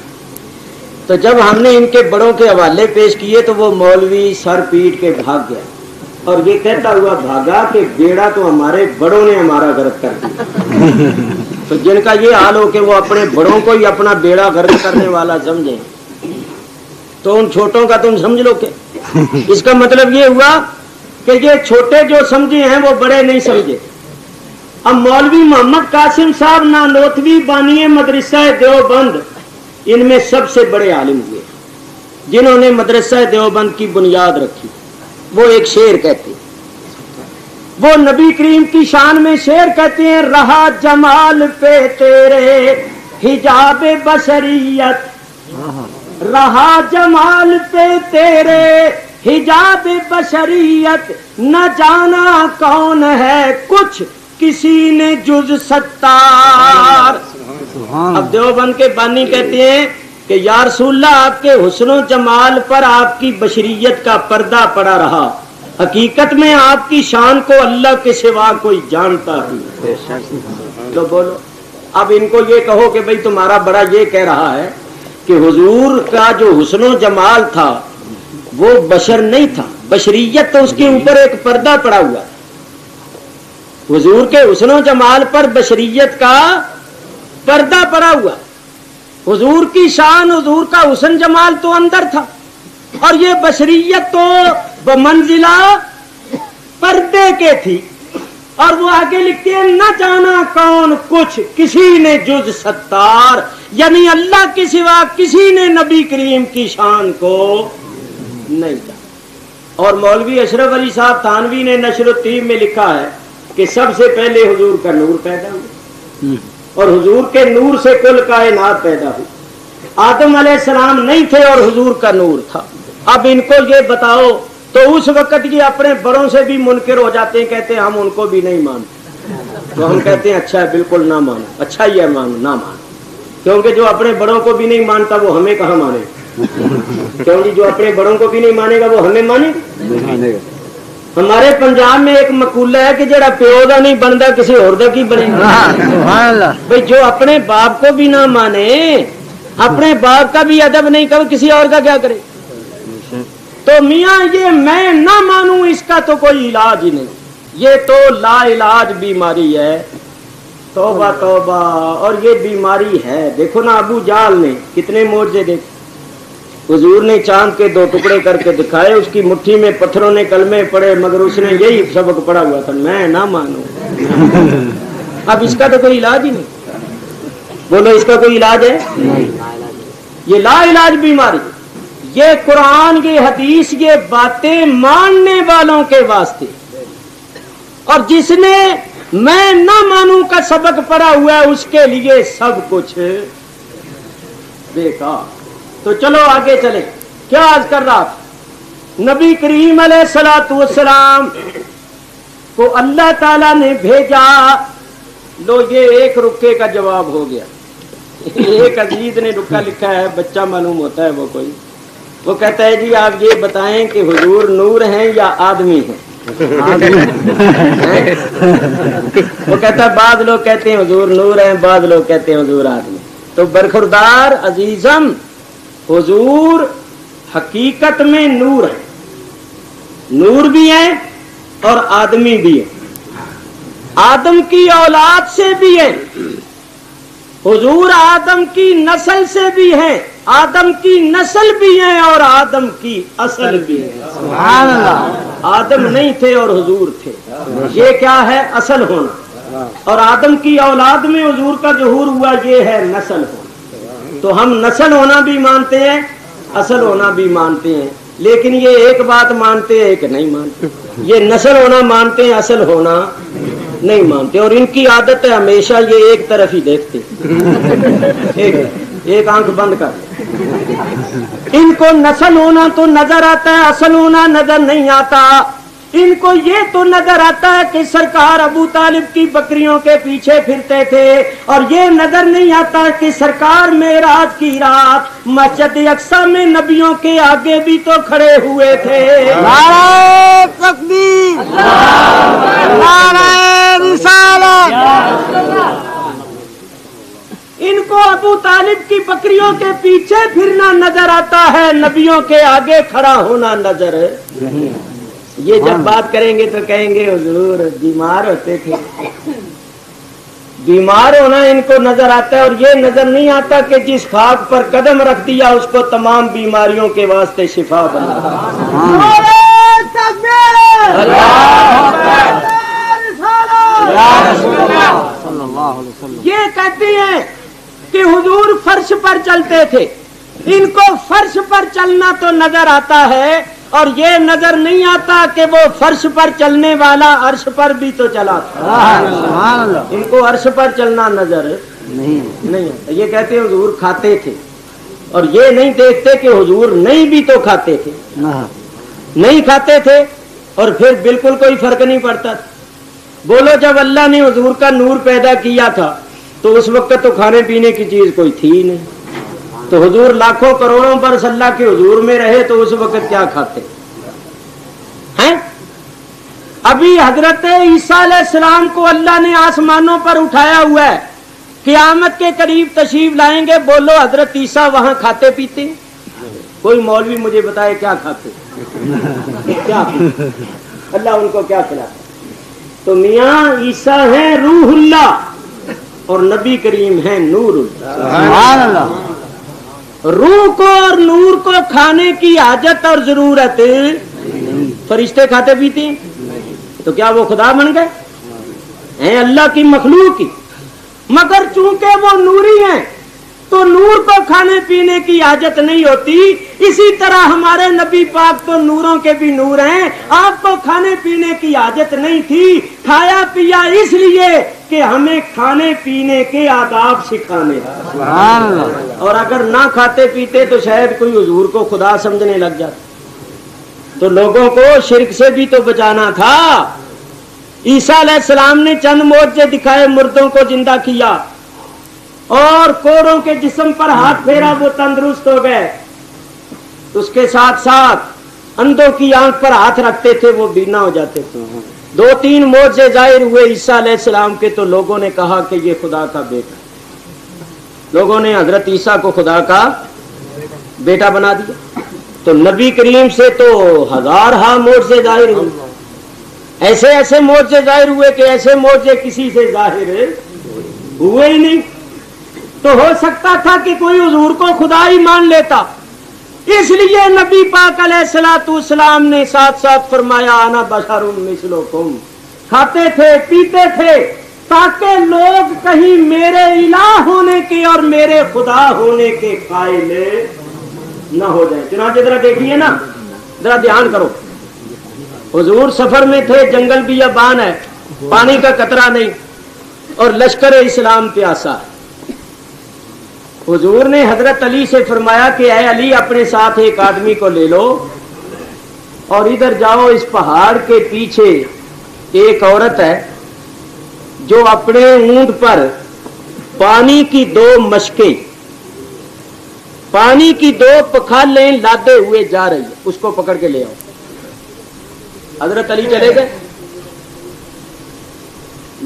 तो जब हमने इनके बड़ों के हवाले पेश किए तो वो मौलवी सर पीट के भाग गया और ये कहता हुआ भागा कि बेड़ा तो हमारे बड़ों ने हमारा गर्क कर दिया। तो जिनका ये हाल हो कि वो अपने बड़ों को ही अपना बेड़ा गर्क करने वाला समझे, तो उन छोटों का तुम समझ लो के। इसका मतलब ये हुआ कि ये छोटे जो समझे हैं वो बड़े नहीं समझे। अब मौलवी मोहम्मद कासिम साहब नानोतवी बानिए मदरसा देवबंद इनमें सबसे बड़े आलिम हुए, जिन्होंने मदरसा देवबंद की बुनियाद रखी। वो एक शेर कहते हैं, वो नबी करीम की शान में शेर कहते हैं, रहा जमाल पे तेरे हिजाब बशरियत رہا جمال پہ تیرے حجاب بشریت، نہ جانا کون ہے کچھ کسی نے جز ستار۔ اب دیوبند کے بانی کہتے ہیں کہ یا رسول اللہ آپ کے حسن و جمال پر آپ کی بشریت کا پردہ پڑا رہا، حقیقت میں آپ کی شان کو اللہ کے سوا کوئی جانتا ہی۔ تو بولو اب ان کو یہ کہو کہ بھئی تمہارا بڑا یہ کہہ رہا ہے کہ حضور کا جو حسن و جمال تھا وہ بشر نہیں تھا، بشریت تو اس کے اوپر ایک پردہ پڑا ہوا، حضور کے حسن و جمال پر بشریت کا پردہ پڑا ہوا، حضور کی شان حضور کا حسن جمال تو اندر تھا اور یہ بشریت تو بمنزلہ پردے کے تھی۔ اور وہ آگے لکھتے ہیں نہ جانا کون کچھ کسی نے جز ستار، یعنی اللہ کے سوا کسی نے نبی کریم کی شان کو نہیں جانا۔ اور مولوی اشرف علی صاحب تھانوی نے نشر الطیب میں لکھا ہے کہ سب سے پہلے حضور کا نور پیدا ہوا اور حضور کے نور سے کل کائنات پیدا ہوئی۔ آدم علیہ السلام نہیں تھے اور حضور کا نور تھا۔ اب ان کو یہ بتاؤ تو اس وقت یہ اپنے بڑوں سے بھی منکر ہو جاتے ہیں، کہتے ہیں ہم ان کو بھی نہیں مانتے، تو ہم کہتے ہیں اچھا ہے بالکل نہ مانو، اچھا ہی ہے مانو نہ مانو، کیونکہ جو اپنے بڑوں کو بھی نہیں مانتا وہ ہمیں کہاں مانے، کیونکہ جو اپنے بڑوں کو بھی نہیں مانے گا وہ ہمیں مانے گا۔ ہمارے پنجاب میں ایک مقولہ ہے کہ جڑا پیو دا نہیں بنتا کسی اور دا کی بنے گا۔ بھائی جو اپنے باپ کو بھی نہ مانے، اپنے باپ کا بھی ادب نہیں کرو، کسی اور کا کیا کرے؟ تو میاں یہ میں نہ مانوں اس کا تو کوئی علاج ہی نہیں، یہ تو لا علاج بیماری ہے۔ توبہ توبہ، اور یہ بیماری ہے۔ دیکھو نا ابو جہل نے کتنے معجزے دیکھے، حضور نے چاند کے 2 ٹکڑے کر کے دکھائے، اس کی مٹھی میں پتھروں نے کلمے پڑھے، مگر اس نے یہی سبق پڑھا ہوا تھا میں نہ مانوں۔ اب اس کا تو کوئی علاج ہی نہیں، بولو اس کا کوئی علاج ہے؟ یہ لا علاج بیماری، یہ قرآن یہ حدیث یہ باتیں ماننے والوں کے واسطے، اور جس نے میں نہ مانوں کا سبق پڑا ہوا ہے اس کے لیے سب کچھ بیکار۔ تو چلو آگے چلیں، کیا عرض کر رہا تھا؟ نبی کریم علیہ الصلوۃ والسلام کو اللہ تعالی نے بھیجا۔ لو یہ ایک رکے کا جواب ہو گیا۔ ایک عزیز نے رکا لکھا ہے، بچہ معلوم ہوتا ہے وہ کوئی، وہ کہتا ہے جی آپ یہ بتائیں کہ حضور نور ہیں یا آدمی ہیں؟ وہ کہتا ہے بعض لوگ کہتے ہیں حضور نور ہیں، بعض لوگ کہتے ہیں حضور آدمی۔ تو برخوردار عزیزم، حضور حقیقت میں نور ہے، نور بھی ہیں اور آدمی بھی ہے، آدم کی اولاد سے بھی ہے، حضور آدم کی نسل سے بھی ہیں، آدم کی نسل بھی ہیں اور آدم کی اصل بھی ہے۔ سبحان اللہ، آدم نہیں تھے اور حضور تھے، یہ کیا ہے؟ اصل ہونا۔ اور آدم کی اولاد میں حضور کا ظہور ہوا، یہ ہے نسل ہونا۔ تو ہم نسل ہونا بھی مانتے ہیں، اصل ہونا بھی مانتے ہیں، لیکن یہ ایک بات مانتے ہیں کہ نہیں مانتے، یہ نسل ہونا مانتے ہیں، اصل ہونا نہیں مانتے۔ اور ان کی عادت ہے ہمیشہ یہ ایک طرف ہی دیکھتے، ایک آنکھ بند کر۔ ان کو نسل ہونا تو نظر آتا ہے، اصل ہونا نظر نہیں آتا۔ ان کو یہ تو نظر آتا ہے کہ سرکار ابو طالب کی بکریوں کے پیچھے پھرتے تھے، اور یہ نظر نہیں آتا کہ سرکار معراج کی رات مسجد اقصی میں نبیوں کے آگے بھی تو کھڑے ہوئے تھے۔ نعرہ تکبیر، نعرہ رسالت۔ ان کو ابو طالب کی بکریوں کے پیچھے پھرنا نظر آتا ہے، نبیوں کے آگے کھڑا ہونا نظر نہیں۔ یہ جب بات کریں گے تو کہیں گے حضور بیمار ہوتے تھے، بیمار ہونا ان کو نظر آتا ہے، اور یہ نظر نہیں آتا کہ جس خاک پر قدم رکھ دیا اس کو تمام بیماریوں کے واسطے شفا بنا۔ یہ کہتے ہیں کہ حضور فرش پر چلتے تھے، ان کو فرش پر چلنا تو نظر آتا ہے، اور یہ نظر نہیں آتا کہ وہ فرش پر چلنے والا عرش پر بھی تو چلا تھا۔ ان کو عرش پر چلنا نظر نہیں آتا۔ یہ کہتے ہیں حضور کھاتے تھے، और ये नहीं देखते कि हुजूर नहीं भी तो खाते थे, नहीं खाते थे और फिर बिल्कुल कोई फर्क नहीं पड़ता। बोलो जब अल्लाह ने हुजूर का नूर पैदा किया था तो उस वक्त तो खाने पीने की चीज कोई थी नहीं, तो हुजूर लाखों करोड़ों बरस अल्लाह के हुजूर में रहे तो उस वक्त क्या खाते हैं? अभी हजरत ईसा अलैहिस्सलाम को अल्लाह ने आसमानों पर उठाया हुआ है, क़यामत के करीब तशरीफ लाएंगे। बोलो हजरत ईसा वहां खाते पीते? कोई मौलवी मुझे बताए क्या खाते क्या अल्लाह उनको क्या खिलाता? तो मियाँ ईसा है रूहुल्लाह और नबी करीम है नूरुल्लाह। रूह को और नूर को खाने की हाजत और जरूरत फरिश्ते खाते पीते हैं, तो क्या वो खुदा बन गए हैं? अल्लाह की मखलूक की, मगर चूंकि वो नूरी हैं तो नूर को खाने पीने की हाजत नहीं होती। इसी तरह हमारे नबी पाक तो नूरों के भी नूर हैं, आपको खाने पीने की हाजत नहीं थी, खाया पिया इसलिए कि हमें खाने पीने के आदाब सिखाने। और अगर ना खाते पीते तो शायद कोई हुजूर को खुदा समझने लग जाता। तो लोगों को शिर्क से भी तो बचाना था। ईसा अलैहिस्सलाम ने चंद मोअज्जे दिखाए, मुर्दों को जिंदा किया और कोड़ों के जिस्म पर हाथ फेरा, वो तंदुरुस्त हो गए। उसके साथ साथ अंधों की आंख पर हाथ रखते थे, वो बीना हो जाते थे। 2-3 मोअज्जे जाहिर हुए ईसा अलैहिस्सलाम के, तो लोगों ने कहा कि ये खुदा का बेटा। लोगों ने हजरत ईसा को खुदा का बेटा बना दिया। तो नबी करीम से तो 1000 मोअज्जे जाहिर हुए, ऐसे ऐसे मोअज्जे जाहिर हुए कि ऐसे मोअज्जे किसी से जाहिर हुए ही नहीं। तो हो सकता था कि कोई हुजूर को खुदा ही मान लेता, इसलिए नबी पाक अलैहिस्सलाम ने साथ साथ फरमाया आना बशरुम मिस्लुकुम। खाते थे पीते थे ताकि लोग कहीं मेरे इलाह होने के और मेरे खुदा होने के कायल न हो जाए। चुनांचे जरा देखिए ना, जरा ध्यान करो। हुजूर सफर में थे, जंगल बियाबान है, पानी का कतरा नहीं और लश्कर इस्लाम प्यासा है। हुजूर ने हजरत अली से फरमाया कि ऐ अली अपने साथ एक आदमी को ले लो और इधर जाओ, इस पहाड़ के पीछे एक औरत है जो अपने ऊंट पर पानी की 2 मशकें, पानी की 2 पखालें लादे हुए जा रही है, उसको पकड़ के ले आओ। हजरत अली चले गए।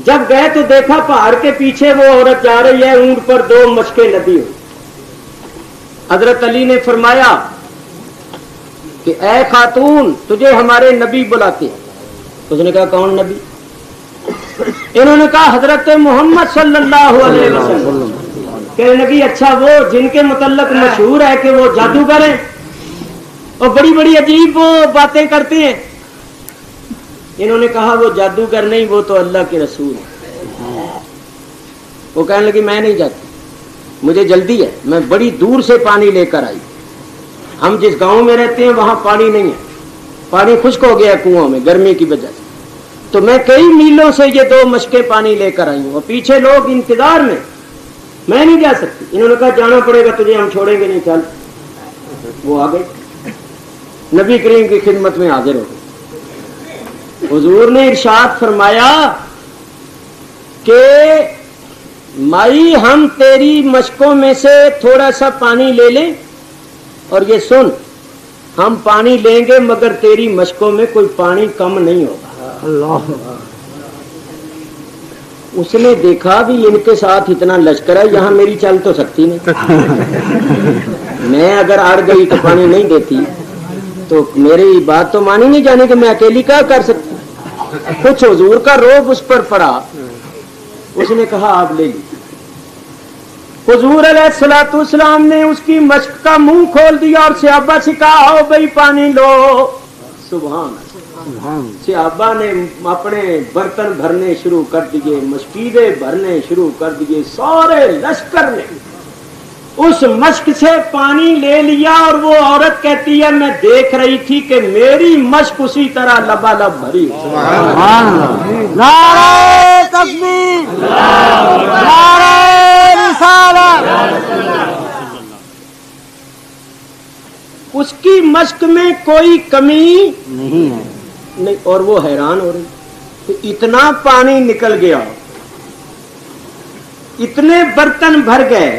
जब गए तो देखा पहाड़ के पीछे वो औरत जा रही है, ऊंट पर 2 मशकें लदी हुई। हजरत अली ने फरमाया कि ऐ खातून, तुझे हमारे नबी बुलाते हैं। उसने कहा कौन नबी? इन्होंने कहा हजरत मोहम्मद सल्लल्लाहु अलैहि वसल्लम। कहने लगी अच्छा वो जिनके मुतल्लक मशहूर है कि वो जादूगर हैं और बड़ी बड़ी अजीब वो बातें करते हैं। इन्होंने कहा वो जादूगर नहीं, वो तो अल्लाह के रसूल है। वो कहने लगी मैं नहीं जाती, मुझे जल्दी है, मैं बड़ी दूर से पानी लेकर आई। हम जिस गांव में रहते हैं वहां पानी नहीं है, पानी खुश्क हो गया कुआं में गर्मी की वजह से, तो मैं कई मीलों से ये 2 मशकें पानी लेकर आई हूं और पीछे लोग इंतजार में, मैं नहीं जा सकती। इन्होंने कहा जाना पड़ेगा तुझे, हम छोड़ेंगे नहीं, चल। वो आ गए, नबी करीम की खिदमत में हाजिर हो गए। हुजूर ने इरशाद फरमाया कि माई हम तेरी मशकों में से थोड़ा सा पानी ले लें और ये सुन, हम पानी लेंगे मगर तेरी मशकों में कोई पानी कम नहीं होगा। अल्लाह। उसने देखा भी इनके साथ इतना लश्कर है, यहाँ मेरी चल तो सकती नहीं। मैं अगर अड़ गई तो पानी नहीं देती तो मेरी बात तो मानी नहीं जाने कि मैं अकेली क्या कर सकती। कुछ हुजूर का रोब उस पर पड़ा, उसने कहा आप ले ली। हुजूर अलैहिस्सलाम ने उसकी मशक का मुंह खोल दिया और सहाबा से कहा आओ भाई पानी लो। सुभान सहाबा ने अपने बर्तन भरने शुरू कर दिए, मशकीदे भरने शुरू कर दिए, सारे लश्कर ने उस मश्क से पानी ले लिया। और वो औरत कहती है मैं देख रही थी कि मेरी मश्क उसी तरह लबालब भरी। नारे तकबीर, नारे रिसालत। उसकी मश्क में कोई कमी नहीं है। नहीं। और वो हैरान हो रही तो इतना पानी निकल गया, इतने बर्तन भर गए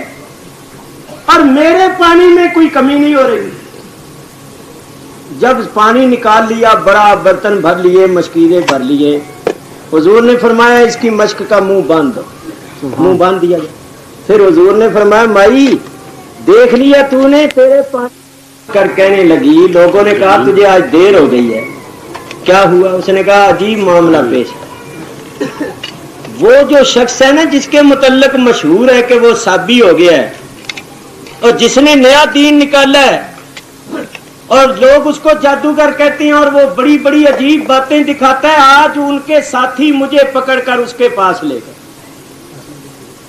और मेरे पानी में कोई कमी नहीं हो रही। जब पानी निकाल लिया, बड़ा बर्तन भर लिए, मशकीरे भर लिए, हुजूर ने फरमाया इसकी मश्क का मुंह बांध दो। मुंह बांध दिया गया। फिर हुजूर ने फरमाया माई देख लिया तूने, तेरे पानी कर कहने लगी। लोगों ने कहा तुझे आज देर हो गई है, क्या हुआ? उसने कहा अजीब मामला पेश है। वो जो शख्स है ना जिसके मुतल्लक मशहूर है कि वो साबी हो गया है और जिसने नया दीन निकाला है और लोग उसको जादूगर कहते हैं और वो बड़ी बड़ी अजीब बातें दिखाता है, आज उनके साथी मुझे पकड़कर उसके पास ले गए।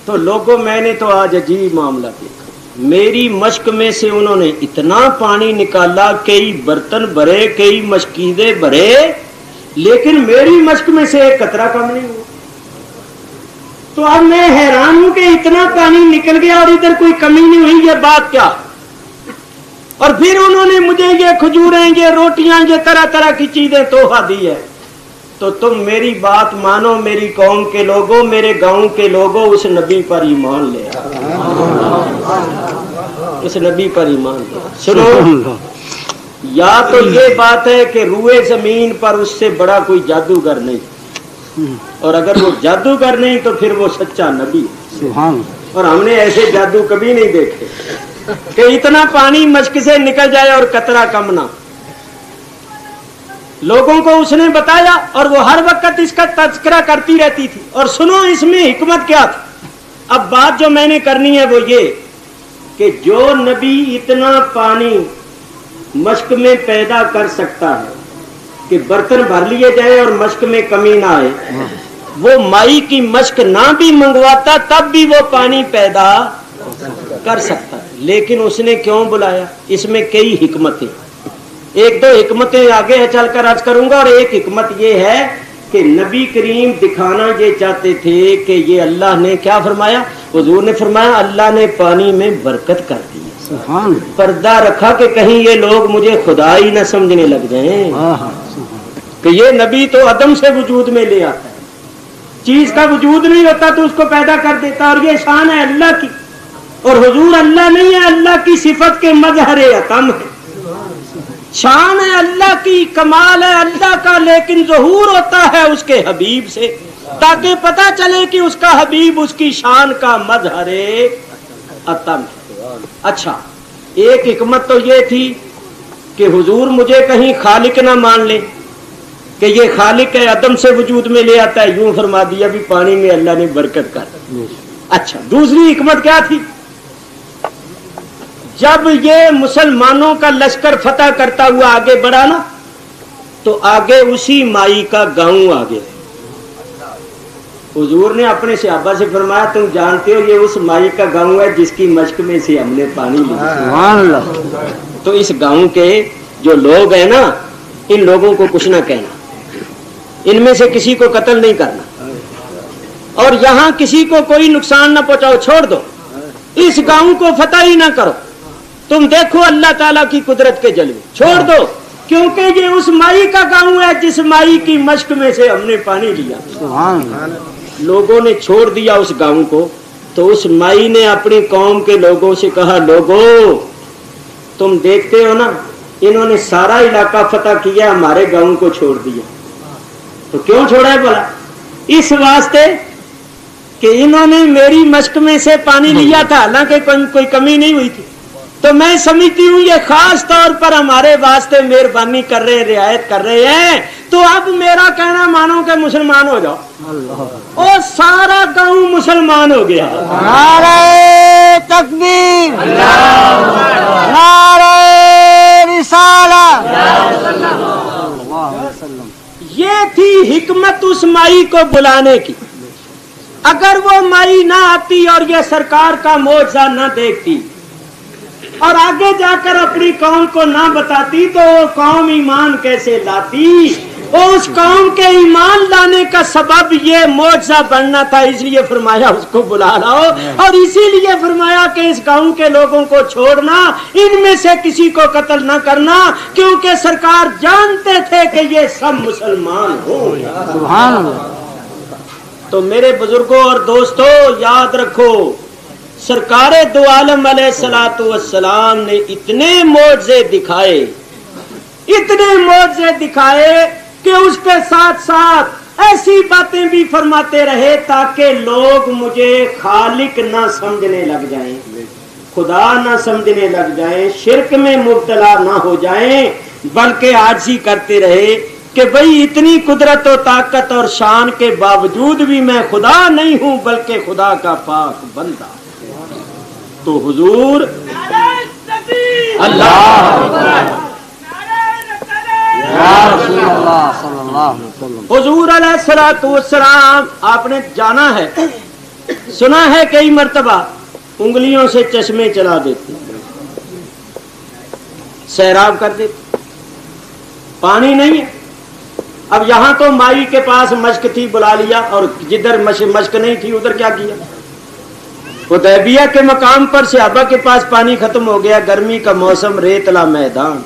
तो लोगों मैंने तो आज अजीब मामला देखा, मेरी मश्क में से उन्होंने इतना पानी निकाला, कई बर्तन भरे, कई मशकीदे भरे, लेकिन मेरी मश्क में से एक कतरा कम नहीं हुआ। तो अब मैं हैरान हूं कि इतना पानी निकल गया और इधर कोई कमी नहीं हुई, ये बात क्या? और फिर उन्होंने मुझे ये खजूरें, ये रोटियां, ये तरह तरह की चीजें तोहफा दी है। तो तुम मेरी बात मानो, मेरी कौम के लोगों, मेरे गांव के लोगों, उस नबी पर ईमान ले आओ, उस नबी पर ईमान ले आओ। सुनो, या तो ये बात है कि रूए जमीन पर उससे बड़ा कोई जादूगर नहीं, और अगर वो जादूगर नहीं तो फिर वो सच्चा नबी है। और हमने ऐसे जादू कभी नहीं देखे कि इतना पानी मश्क से निकल जाए और कतरा कम ना। लोगों को उसने बताया और वो हर वक्त इसका तज़किरा करती रहती थी। और सुनो इसमें हिकमत क्या थी। अब बात जो मैंने करनी है वो ये कि जो नबी इतना पानी मश्क में पैदा कर सकता है कि बर्तन भर लिए जाए और मश्क में कमी ना आए, वो माई की मश्क ना भी मंगवाता तब भी वो पानी पैदा कर सकता है। लेकिन उसने क्यों बुलाया? इसमें कई हिकमतें, एक दो हिकमतें आगे चलकर अर्ज करूंगा। और एक हिकमत ये है कि नबी करीम दिखाना ये चाहते थे कि ये अल्लाह ने क्या फरमाया, हुजूर ने फरमाया अल्लाह ने पानी में बरकत कर दी, पर्दा रखा कि कहीं ये लोग मुझे खुदा ही न समझने लग जाएं कि ये नबी तो अदम से वजूद में ले आता है, चीज का वजूद नहीं होता तो उसको पैदा कर देता। और ये शान है अल्लाह की, और हुजूर अल्लाह नहीं है, अल्लाह की सिफत के मजहर अतम है, शान है अल्लाह की, कमाल है अल्लाह का, लेकिन ज़हूर होता है उसके हबीब से, ताकि पता चले कि उसका हबीब उसकी शान का मजहर अतम है। अच्छा, एक हिकमत तो ये थी कि हुजूर मुझे कहीं खालिक ना मान ले कि ये खालिक है, अदम से वजूद में ले आता है, यूं फरमा दिया भी पानी में अल्लाह ने बरकत कर। अच्छा, दूसरी हिकमत क्या थी? जब ये मुसलमानों का लश्कर फतह करता हुआ आगे बढ़ा ना, तो आगे उसी माई का गांव आ गया। हुजूर ने अपने सहाबा से फरमाया तुम जानते हो ये उस माई का गांव है जिसकी मश्क में से हमने पानी लिया। तो इस गांव के जो लोग हैं ना, इन लोगों को कुछ ना कहना, इनमें से किसी को कत्ल नहीं करना, और यहाँ किसी को कोई नुकसान ना पहुंचाओ, छोड़ दो, इस गांव को फतह ही ना करो, तुम देखो अल्लाह ताला की कुदरत के जलवे, छोड़ दो, क्योंकि ये उस माई का गांव है जिस माई की मश्क में से हमने पानी लिया। लोगों ने छोड़ दिया उस गांव को, तो उस माई ने अपनी कौम के लोगों से कहा, लोगों तुम देखते हो ना, इन्होंने सारा इलाका फतह किया, हमारे गांव को छोड़ दिया। तो क्यों छोड़ा है बोला? इस वास्ते कि इन्होंने मेरी मश्क में से पानी लिया था, हालांकि कोई कमी नहीं हुई थी, तो मैं समझती हूँ ये खास तौर पर हमारे वास्ते मेहरबानी कर रहे हैं, रियायत कर रहे हैं। तो अब मेरा कहना मानो कि मुसलमान हो जाओ, और सारा गांव मुसलमान हो गया। नारे तकबीर, नारे रिसालत। ये थी हिकमत उस माई को बुलाने की। अगर वो माई ना आती और ये सरकार का मौजज़ा ना देखती और आगे जाकर अपनी कौम को ना बताती, तो कौम ईमान कैसे लाती? اور اس قوم کے ایمان لانے کا سبب یہ معجزہ بننا تھا، اس لیے فرمایا اس کو بلا لاؤ، اور اسی لیے فرمایا کہ اس قوم کے لوگوں کو چھوڑنا، ان میں سے کسی کو قتل نہ کرنا، کیونکہ سرکار جانتے تھے کہ یہ سب مسلمان ہوں۔ سبحان اللہ۔ تو میرے بزرگوں اور دوستو یاد رکھو، سرکار دو عالم علیہ الصلوۃ والسلام نے اتنے معجزے دکھائے، اتنے معجزے دکھائے کہ اس کے ساتھ ساتھ ایسی باتیں بھی فرماتے رہے تاکہ لوگ مجھے خالق نہ سمجھنے لگ جائیں، خدا نہ سمجھنے لگ جائیں، شرک میں مبتلا نہ ہو جائیں، بلکہ عاجزی کرتے رہے کہ بھئی اتنی قدرت و طاقت اور شان کے باوجود بھی میں خدا نہیں ہوں بلکہ خدا کا پاک بندہ۔ تو حضور اللہ یا رسول اللہ صلی اللہ علیہ وسلم، حضور علیہ الصلوۃ والسلام آپ نے جانا ہے، سنا ہے کئی مرتبہ انگلیوں سے چشمے چلا دیتے، سیراب کر دیتے، پانی نہیں ہے۔ اب یہاں تو مائی کے پاس مشک تھی، بلا لیا، اور جدھر مشک نہیں تھی ادھر کیا کیا؟ حدیبیہ کے مقام پر صحابہ کے پاس پانی ختم ہو گیا، گرمی کا موسم، ریتلا میدان،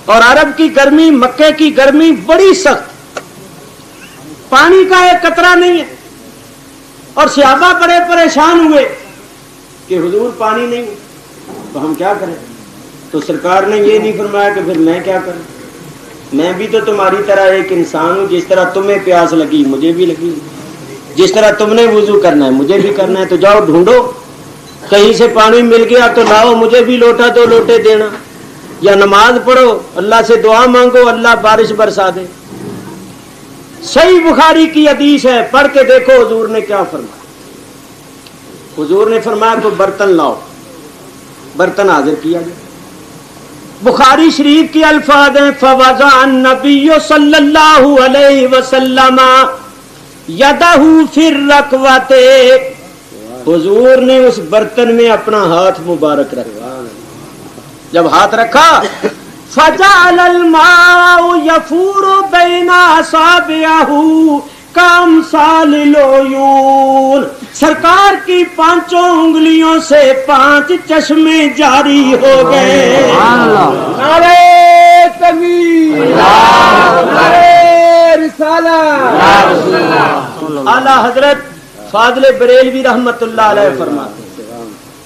اور عرب کی گرمی، مکے کی گرمی بڑی سخت، پانی کا ایک قطرہ نہیں ہے، اور صحابہ بڑے پریشان ہوئے کہ حضور پانی نہیں ہے تو ہم کیا کریں؟ تو سرکار نے یہ نہیں فرمایا کہ پھر میں کیا کروں، میں بھی تو تمہاری طرح ایک انسان ہوں، جس طرح تمہیں پیاس لگی مجھے بھی لگی، جس طرح تم نے وضو کرنا ہے مجھے بھی کرنا ہے، تو جاؤ ڈھونڈو، کہیں سے پانی مل گیا تو لاؤ، مجھے بھی لوٹا دو لوٹے دینا، یا نماز پڑھو، اللہ سے دعا مانگو اللہ بارش برسا دے۔ صحیح بخاری کی حدیث ہے، پڑھ کے دیکھو حضور نے کیا فرمایا۔ حضور نے فرمایا تو برتن لاؤ، برتن حاضر کیا گیا۔ بخاری شریف کی الفاظ ہیں، فوضع النبی صلی اللہ علیہ وسلم یدہ فی الرکوۃ، حضور نے اس برتن میں اپنا ہاتھ مبارک رکھا، جب ہاتھ رکھا فجعل الماء یفور بین اصابعہ کامثال العیون، سرکار کی پانچوں انگلیوں سے 5 چشمے جاری ہو گئے۔ نعرہ تکبیر، نعرہ رسالت۔ اعلی حضرت فاضل بریلوی رحمت اللہ علیہ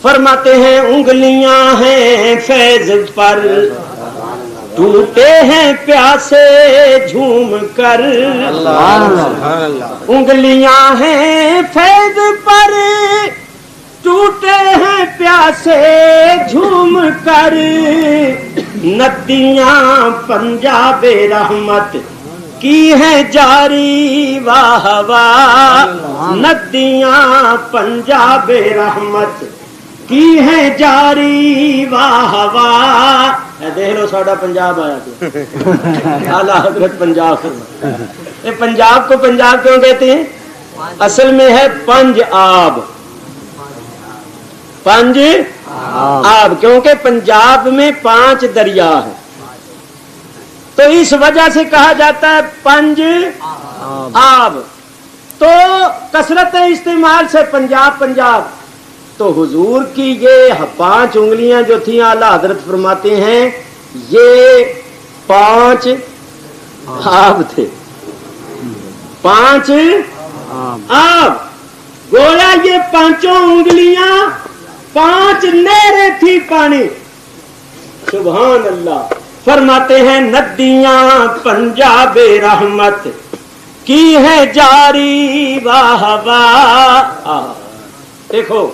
فرماتے ہیں انگلیاں ہیں فیض پر ٹوٹے ہیں پیاسے جھوم کر، انگلیاں ہیں فیض پر ٹوٹے ہیں پیاسے جھوم کر، ندیاں پنجاب رحمت کی ہیں جاری واہ واہ، ندیاں پنجاب رحمت کی ہے جاری واہ واہ۔ دیکھ لو ساڈا پنجاب آیا پیا، اعلیٰ حضرت پنجاب۔ یہ پنجاب کو پنجاب کیوں کہتے ہیں؟ اصل میں ہے پنج آب، پنج آب، کیونکہ پنجاب میں 5 دریا ہیں، تو اس وجہ سے کہا جاتا ہے پنج آب، تو کثرت استعمال سے پنجاب پنجاب۔ تو حضور کی یہ 5 انگلیاں جو تھیں، اعلیٰ حضرت فرماتے ہیں یہ 5 آب تھے، 5 آب، گویا یہ 5 انگلیاں 5 نہریں تھی پانی۔ سبحان اللہ۔ فرماتے ہیں ندیاں پنجاب رحمت کی ہے جاری واہ واہ۔ دیکھو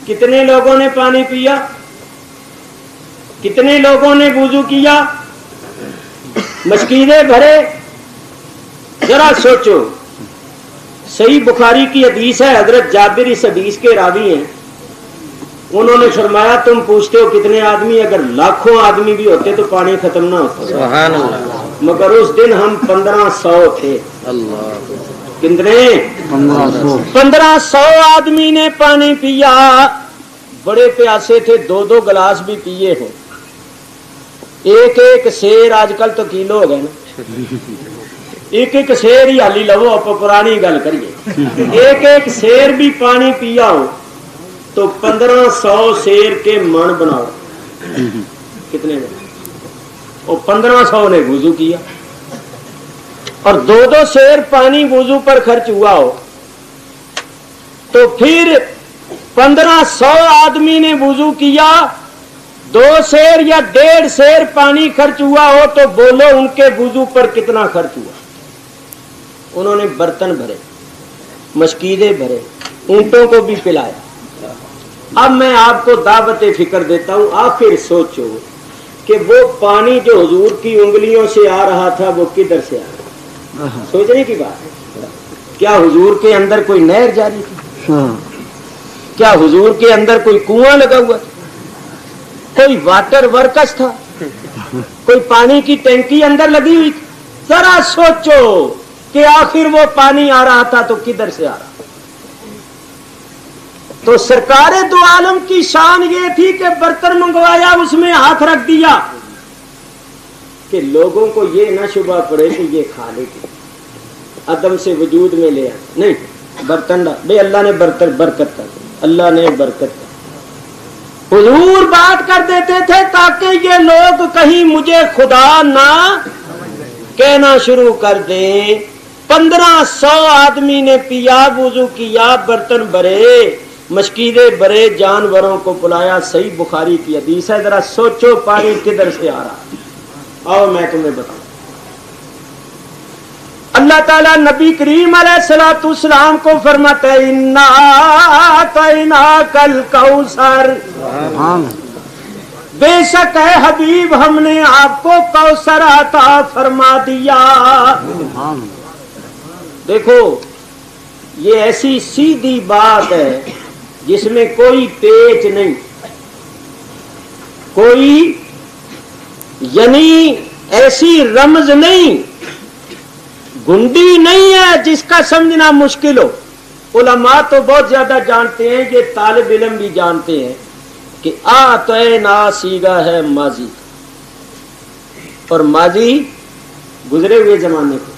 کتنے لوگوں نے پانی پیا، کتنے لوگوں نے وضو کیا، مشکیزیں بھرے، ذرا سوچو۔ صحیح بخاری کی حدیث ہے، حضرت جابر اس حدیث کے راوی ہیں، انہوں نے فرمایا تم پوچھتے ہو کتنے آدمی، اگر لاکھوں آدمی بھی ہوتے تو پانی ختم نہ ہوتا، سبحان اللہ، مگر اس دن ہم 1500 تھے۔ کتنے؟ 1500 آدمی نے پانی پیا، بڑے پیاسے تھے، 2 گلاس بھی پیے ہیں، ایک سیر آج کل تو کلو ہو گئے نا، ایک ایک شیر ہی हाली लवो आप पुरानी गल करिए एक एक शेर भी पानी पिया हो तो 1500 शेर के मन बनाओ कितने में और 1500 ने वुजू किया और 2-2 शेर पानी वुजू पर खर्च हुआ हो तो फिर 1500 आदमी ने वुजू किया 2 शेर या 1.5 शेर पानी खर्च हुआ हो तो बोलो उनके वुजू पर कितना खर्च हुआ। उन्होंने बर्तन भरे, मशकीदे भरे, ऊंटों को भी पिलाया। अब मैं आपको दावत फिक्र देता हूं, आप फिर सोचो कि वो पानी जो हुजूर की उंगलियों से आ रहा था वो किधर से आ रहा। सोचने की बात है, क्या हुजूर के अंदर कोई नहर जारी थी? क्या हुजूर के अंदर कोई कुआं लगा हुआ था? कोई वाटर वर्कस था? कोई पानी की टैंकी अंदर लगी हुई थी? जरा सोचो कि आखिर वो पानी आ रहा था तो किधर से आ रहा। तो सरकारे दो आलम की शान ये थी कि बर्तन मंगवाया, उसमें हाथ रख दिया कि लोगों को ये ना शुबा पड़े कि ये खा लेगी, अदम से वजूद में ले आए। नहीं, बर्तन भाई अल्लाह ने बर्तन बरकत कर, अल्लाह ने बरकत कर। हुजूर बात कर देते थे ताकि ये लोग कहीं मुझे खुदा ना कहना शुरू कर दें। 1500 आदमी ने पिया, वुजू किया, बर्तन भरे, मशकीदे भरे, जानवरों को बुलाया। सही बुखारी की हदीस है। जरा सोचो पानी किधर से आ रहा। आओ मैं तुम्हें बताऊं। अल्लाह ताला नबी करीम अलैहिस्सलाम को फरमाते हैं इन्ना तैना कल कौसर, बेशक है हबीब हमने आपको कौसर अता फरमा दिया। देखो ये ऐसी सीधी बात है जिसमें कोई पेच नहीं, कोई यानी ऐसी रमज नहीं, गुंडी नहीं है जिसका समझना मुश्किल हो। उलमा तो बहुत ज्यादा जानते हैं, ये तालिब इल्म भी जानते हैं कि आतैना सीगा है माजी, और माजी गुजरे हुए जमाने को।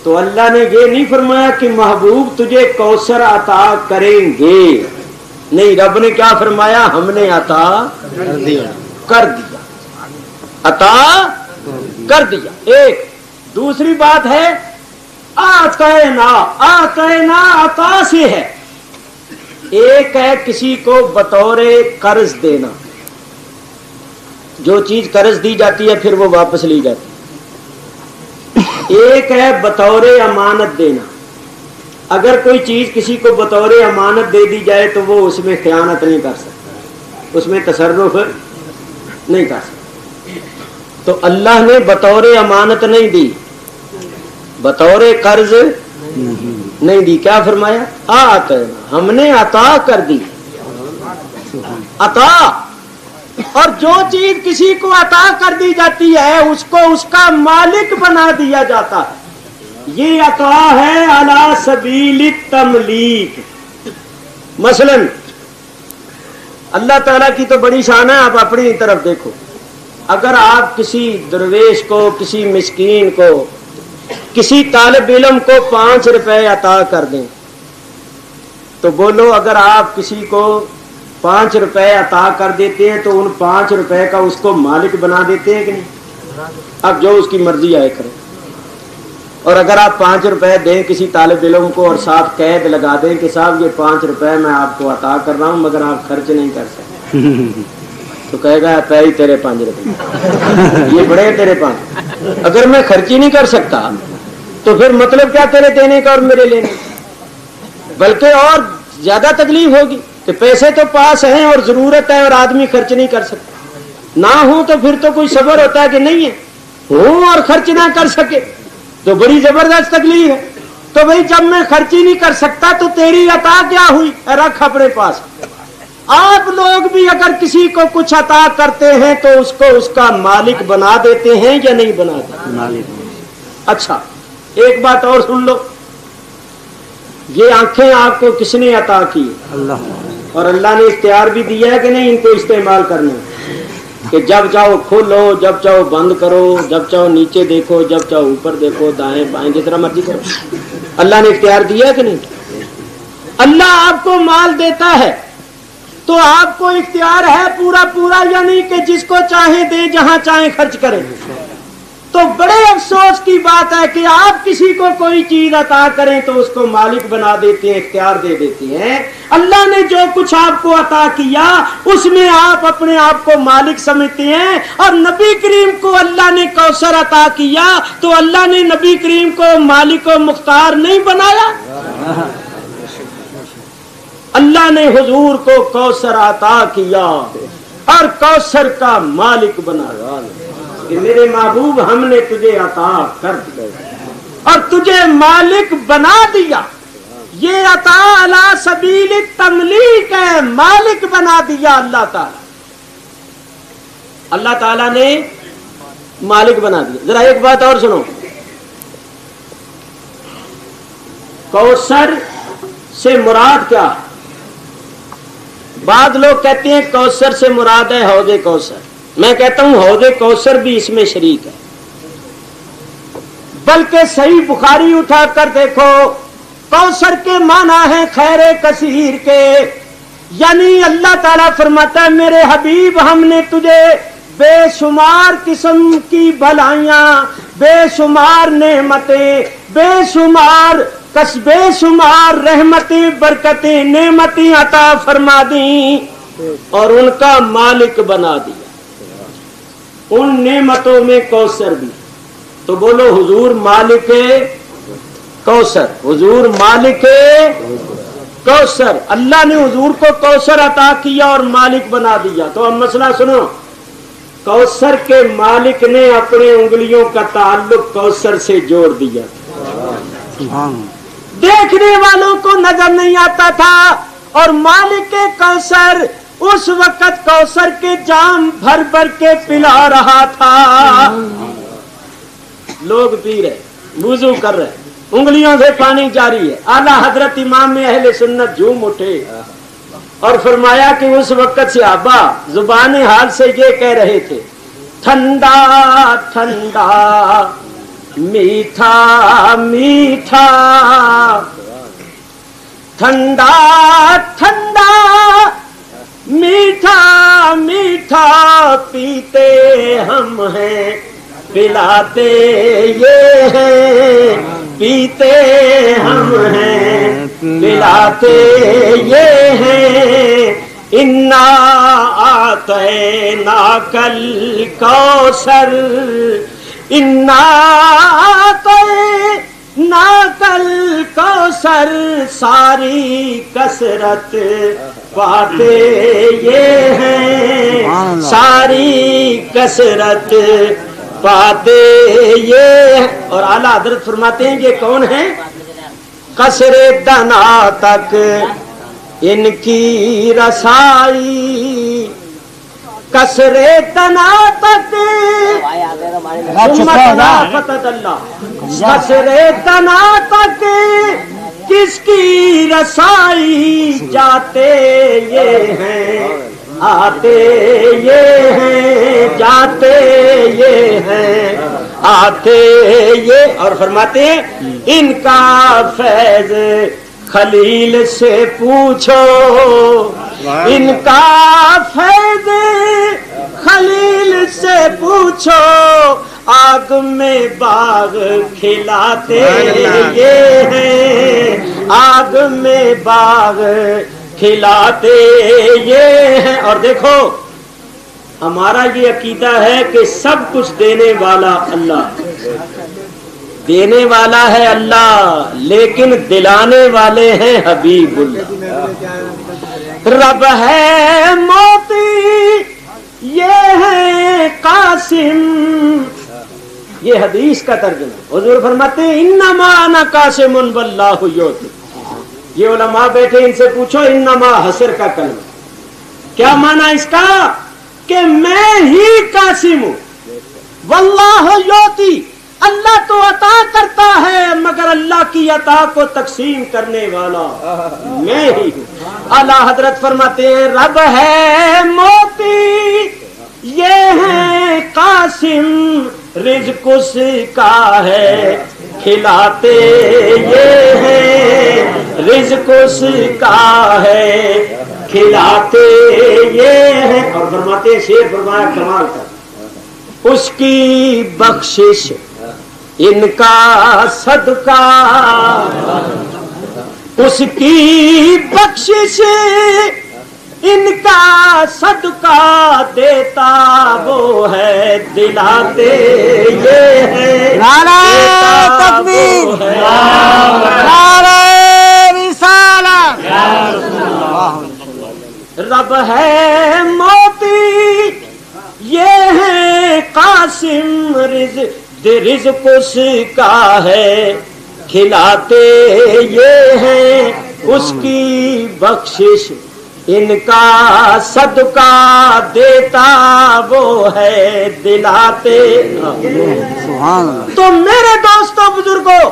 तो अल्लाह ने ये नहीं फरमाया कि महबूब तुझे कौसर अता करेंगे, नहीं, रब ने क्या फरमाया, हमने अता कर दिया, अता कर दिया। एक दूसरी बात है आतैना, आतैना अता से है। एक है किसी को बतौरे कर्ज देना, जो चीज कर्ज दी जाती है फिर वो वापस ली जाती है। एक है बतौरे अमानत देना। अगर कोई चीज किसी को बतौरे अमानत दे दी जाए तो वो उसमें खयानत नहीं कर सकता, उसमें तसर्रुफ नहीं कर सकता। तो अल्लाह ने बतौरे अमानत नहीं दी, बतौरे कर्ज नहीं दी। क्या फरमाया, आतैना, हमने अता कर दी, अता। और जो चीज किसी को अता कर दी जाती है उसको उसका मालिक बना दिया जाता है। ये अता है अला सबील तमलीक। मसलन अल्लाह ताला की तो बड़ी शान है, आप अपनी तरफ देखो। अगर आप किसी दरवेश को, किसी मिस्कीन को, किसी तालिब इल्म को 5 रुपए अता कर दें तो बोलो, अगर आप किसी को 5 रुपए अता कर देते हैं तो उन 5 रुपए का उसको मालिक बना देते हैं कि नहीं? अब जो उसकी मर्जी आए करे। और अगर आप 5 रुपए दें किसी तालिब इल्म को और साथ कैद लगा दें कि साहब ये 5 रुपए मैं आपको अता कर रहा हूं मगर आप खर्च नहीं कर सकते, तो कहेगा पै ही तेरे 5 रुपए, ये बड़े तेरे 5। अगर मैं खर्च ही नहीं कर सकता तो फिर मतलब क्या तेरे देने का और मेरे लेने, बल्कि और ज्यादा तकलीफ होगी कि पैसे तो पास हैं और जरूरत है और आदमी खर्च नहीं कर सकता। ना हो तो फिर तो कोई सब्र होता है कि नहीं है, हो और खर्च ना कर सके तो बड़ी जबरदस्त तकलीफ है। तो भाई जब मैं खर्च ही नहीं कर सकता तो तेरी अता क्या हुई, रख अपने पास। आप लोग भी अगर किसी को कुछ अता करते हैं तो उसको उसका मालिक बना देते हैं या नहीं बनाते? मालिक। अच्छा एक बात और सुन लो, ये आंखें आपको किसने अता की? अल्लाह। और अल्लाह ने इख्तियार भी दिया है कि नहीं इनको इस्तेमाल करने? کہ جب چاہو کھولو، جب چاہو بند کرو، جب چاہو نیچے دیکھو، جب چاہو اوپر دیکھو، دائیں بائیں جس طرح مرضی کرو۔ اللہ نے اختیار دیا ہے کہ نہیں؟ اللہ آپ کو مال دیتا ہے تو آپ کو اختیار ہے پورا پورا، یعنی کہ جس کو چاہیں دے، جہاں چاہیں خرچ کریں۔ تو بڑے افسوس کی بات ہے کہ آپ کسی کو کوئی چیز عطا کریں تو اس کو مالک بنا دیتے ہیں، اختیار دے دیتے ہیں۔ اللہ نے جو کچھ آپ کو عطا کیا اس میں آپ اپنے آپ کو مالک سمجھتے ہیں، اور نبی کریم کو اللہ نے کوثر عطا کیا تو اللہ نے نبی کریم کو مالک و مختار نہیں بنایا؟ اللہ نے حضور کو کوثر عطا کیا اور کوثر کا مالک بنایا کہ میرے محبوب ہم نے تجھے عطا کر دیا اور تجھے مالک بنا دیا۔ یہ عطا علی سبیل تملیک ہے، مالک بنا دیا اللہ تعالی۔ اللہ تعالی نے مالک بنا دیا۔ ذرا ایک بات اور سنو، کوثر سے مراد کیا ہے؟ بعض لوگ کہتے ہیں کوثر سے مراد ہے حوض کوثر، میں کہتا ہوں حوض کوثر بھی اس میں شریک ہے، بلکہ صحیح بخاری اٹھا کر دیکھو، کوثر کے معنی ہیں خیر کثیر کے، یعنی اللہ تعالیٰ فرماتا ہے میرے حبیب ہم نے تجھے بے شمار قسم کی بھلائیاں، بے شمار نعمتیں، بے شمار رحمتیں، برکتیں، نعمتیں عطا فرما دیں اور ان کا مالک بنا دیا۔ ان نعمتوں میں کوثر بھی، تو بولو حضور مالک کوثر، حضور مالک کوثر۔ اللہ نے حضور کو کوثر عطا کیا اور مالک بنا دیا۔ تو اب مسئلہ سنو، کوثر کے مالک نے اپنے انگلیوں کا تعلق کوثر سے جوڑ دیا، دیکھنے والوں کو نظر نہیں آتا تھا، اور مالک کوثر اس وقت کوثر کے جام بھر بھر کے پلا رہا تھا۔ لوگ پی رہے، وضو کر رہے، انگلیوں سے پانی جاری ہے۔ اعلیٰ حضرت امام اہل سنت جھوم اٹھے اور فرمایا کہ اس وقت صحابہ زبان حال سے یہ کہہ رہے تھے، ٹھنڈا ٹھنڈا میٹھا میٹھا، ٹھنڈا ٹھنڈا میٹھا میٹھا، پیتے ہم ہیں پلاتے یہ ہیں، پیتے ہم ہیں پلاتے یہ ہیں، انا آتیناک الکوثر، انا آتیناک الکوثر، ساری کثرت پاتے یہ ہیں، ساری کثرت پاتے یہ۔ اور اعلیٰ حضرت فرماتے ہیں یہ کون ہیں؟ قصر دنا تک ان کی رسائی، قصر دنا تک قصر دنا تک کس کی رسائی، جاتے یہ ہیں آتے یہ ہیں، جاتے یہ ہیں آتے یہ۔ اور فرماتے ہیں ان کا فیض خلیل سے پوچھو، ان کا فیض خلیل سے پوچھو، آگ میں باغ کھلاتے یہ ہیں، آگ میں باغ کھلاتے یہ ہیں۔ اور دیکھو ہمارا یہ عقیدہ ہے کہ سب کچھ دینے والا اللہ، دینے والا ہے اللہ، لیکن دلانے والے ہیں حبیب اللہ۔ رب ہے موتی یہ ہے قاسم، یہ حدیث کا ترجمہ۔ حضور فرماتے ہیں انما انا قاسم واللہ یعطی۔ یہ علماء بیٹھے ان سے پوچھو انما حسر کا کلمہ کیا معنی اس کا؟ کہ میں ہی قاسم ہوں، واللہ یعطی، اللہ تو عطا کرتا ہے مگر اللہ کی عطا کو تقسیم کرنے والا میں ہی ہوں۔ اعلیٰ حضرت فرماتے ہیں رب ہے موتی یہ ہے قاسم رزق اس کا ہے کھلاتے یہ ہے رزق اس کا ہے کھلاتے یہ ہے. اور فرماتے شیر فرمایا کمال کا اس کی بخشش ان کا صدقہ اس کی بخشش ان کا صدقہ دیتا وہ ہے دلاتے یہ ہے نعرہ تکبیر نعرہ رسالت رب ہے موتی یہ ہے قاسم رزق اس کا ہے کھلاتے یہ ہے اس کی بخشش ان کا صدقہ دیتا وہ ہے دلاتے. سبحان اللہ. تو میرے دوستوں بزرگوں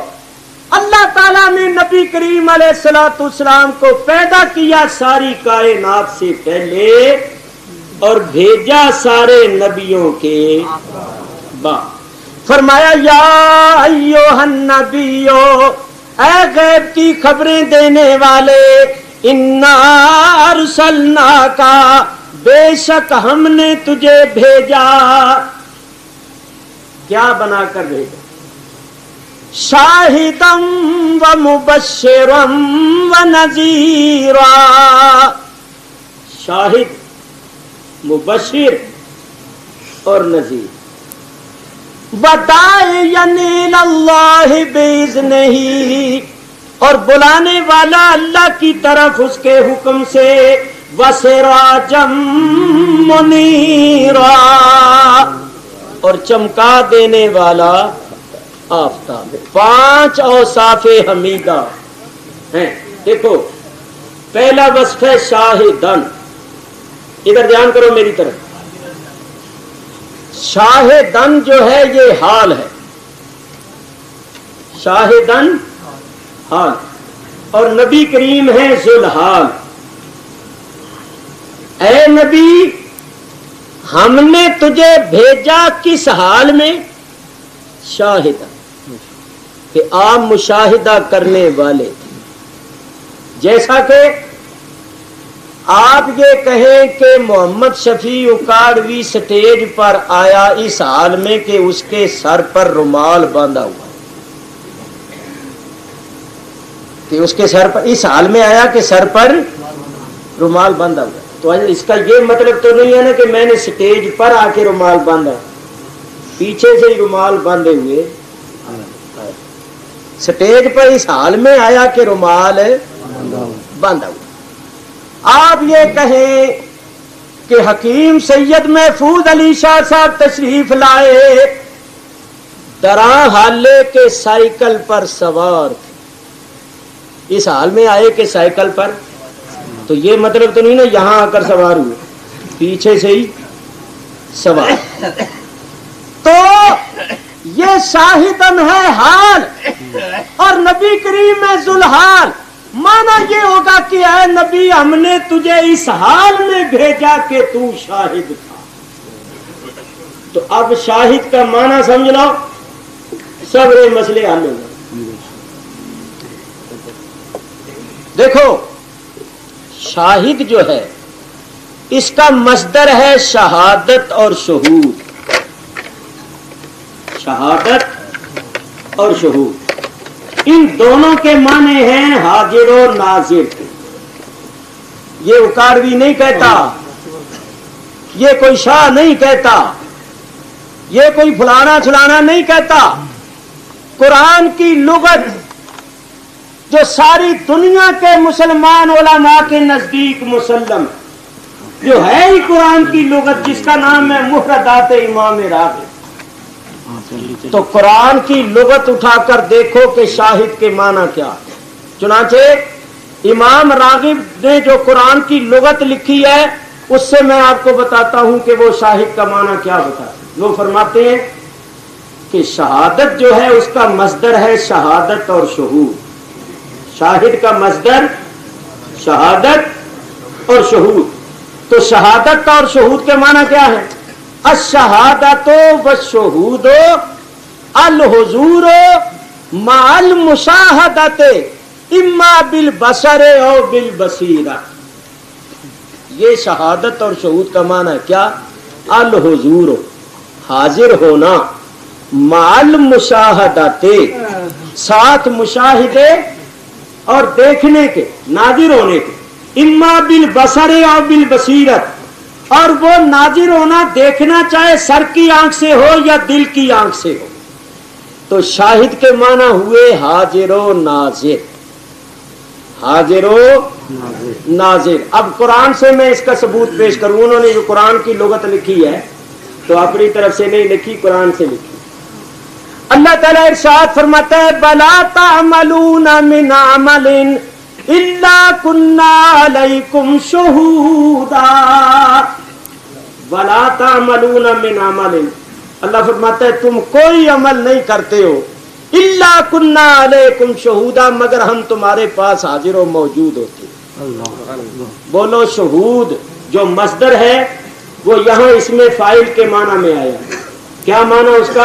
اللہ تعالیٰ نے نبی کریم علیہ الصلوۃ والسلام کو پیدا کیا ساری کائنات سے پہلے اور بھیجا سارے نبیوں کے بعد. فرمایا یا ایھا النبیو اے غیب کی خبریں دینے والے انا ارسلناک بے شک ہم نے تجھے بھیجا کیا بنا کر بھیجا شاہدا و مبشرا و نذیرا. شاہد مبشر اور نذیر وداعیا الی اللہ باذنہ اور بلانے والا اللہ کی طرف اس کے حکم سے وسراجا منیرا اور چمکا دینے والا آفتاب. 5 اوصاف حمیدہ ہیں. دیکھو پہلا وصف ہے شاہدن. ادھر دھیان کرو میری طرف. شاہدن جو ہے یہ حال ہے شاہدن حال اور نبی کریم ہے ذوالحال. اے نبی ہم نے تجھے بھیجا کس حال میں شاہدہ کہ آپ مشاہدہ کرنے والے تھے. جیسا کہ آپ یہ کہیں کہ محمد شفیع اکاڑوی سٹیج پر آیا اس حال میں کہ اس کے سر پر رومال باندھا ہوا کہ اس کے سر پر اس حال میں آیا کہ سر پر رومال باندھا ہوا. تو اس کا یہ مطلب تو نہیں ہے نا کہ میں نے سٹیج پر آ کے رومال باندھا پیچھے سے ہی رومال باندھے ہوئے سٹیج پر اس حال میں آیا کہ رومال باندھا ہوا. آپ یہ کہیں کہ حکیم سید محفوظ علی شاہ صاحب تشریف لائے دراں حالے کے سائیکل پر سوار تھے اس حال میں آئے کہ سائیکل پر تو یہ مطلب تو نہیں نا یہاں آ کر سوار ہوئے پیچھے سے ہی سوار. تو یہ شاہدن ہے حال اور نبی کریم میں ذوالحال. مانا یہ ہوگا کہ اے نبی ہم نے تجھے اس حال میں بھیجا کہ تو شاہد تھا. تو اب شاہد کا معنی سمجھ لو سب مسئلے حل ہو گئے. دیکھو شاہد جو ہے اس کا مصدر ہے شہادت اور شہود. شہادت اور شہود ان دونوں کے معنی ہیں حاضر و ناظر. یہ اکاڑوی نہیں کہتا یہ کوئی شاہ نہیں کہتا یہ کوئی فلانا چھلانا نہیں کہتا. قرآن کی لغت جو ساری دنیا کے مسلمان علماء کے نزدیک مسلم جو ہے ہی قرآن کی لغت جس کا نام ہے مفردات امام راغب. تو قرآن کی لغت اٹھا کر دیکھو کہ شاہد کے معنی کیا ہے. چنانچہ امام راغب نے جو قرآن کی لغت لکھی ہے اس سے میں آپ کو بتاتا ہوں کہ وہ شاہد کا معنی کیا ہوتا ہے. وہ فرماتے ہیں کہ شہادت جو ہے اس کا مصدر ہے شہادت اور شہود. شاہد کا مصدر شہادت اور شہود. تو شہادت اور شہود کے معنی کیا ہے अश्शहादतो वश्शुहूदो अलहुजूरो माल मुशाहदते इम्मा बिल बसरे और बिल बसीरा। ये शहादत और शहूद का माना है क्या? अल हुजूर, हाजिर होना, माल मुशाहदाते, साथ मुशाहिदे और देखने के, नाजिर होने के, इम्मा बिल बसरे और बिल बसीरत, और वो नाजिर होना देखना चाहे सर की आंख से हो या दिल की आंख से हो। तो शाहिद के माना हुए हाजिरो नाजिर, हाजिरो नाजिर। अब कुरान से मैं इसका सबूत पेश करूं। उन्होंने जो कुरान की लुगत लिखी है तो अपनी तरफ से नहीं लिखी, कुरान से लिखी। अल्लाह ताला इरशाद फरमाता है बला तामलूना मिन अमलिन इल्ला कुन्ना अलैकुम शुहूदा। बला तामलूना मिन अमलिन, अल्लाह फरमाता है तुम कोई अमल नहीं करते हो, इल्ला कुन्ना अलैकुम शहूदा, मगर हम तुम्हारे पास हाजिर और मौजूद होते। बोलो शहूद जो मस्दर है वो यहाँ इसमें फाइल के माना में आया। क्या माना उसका?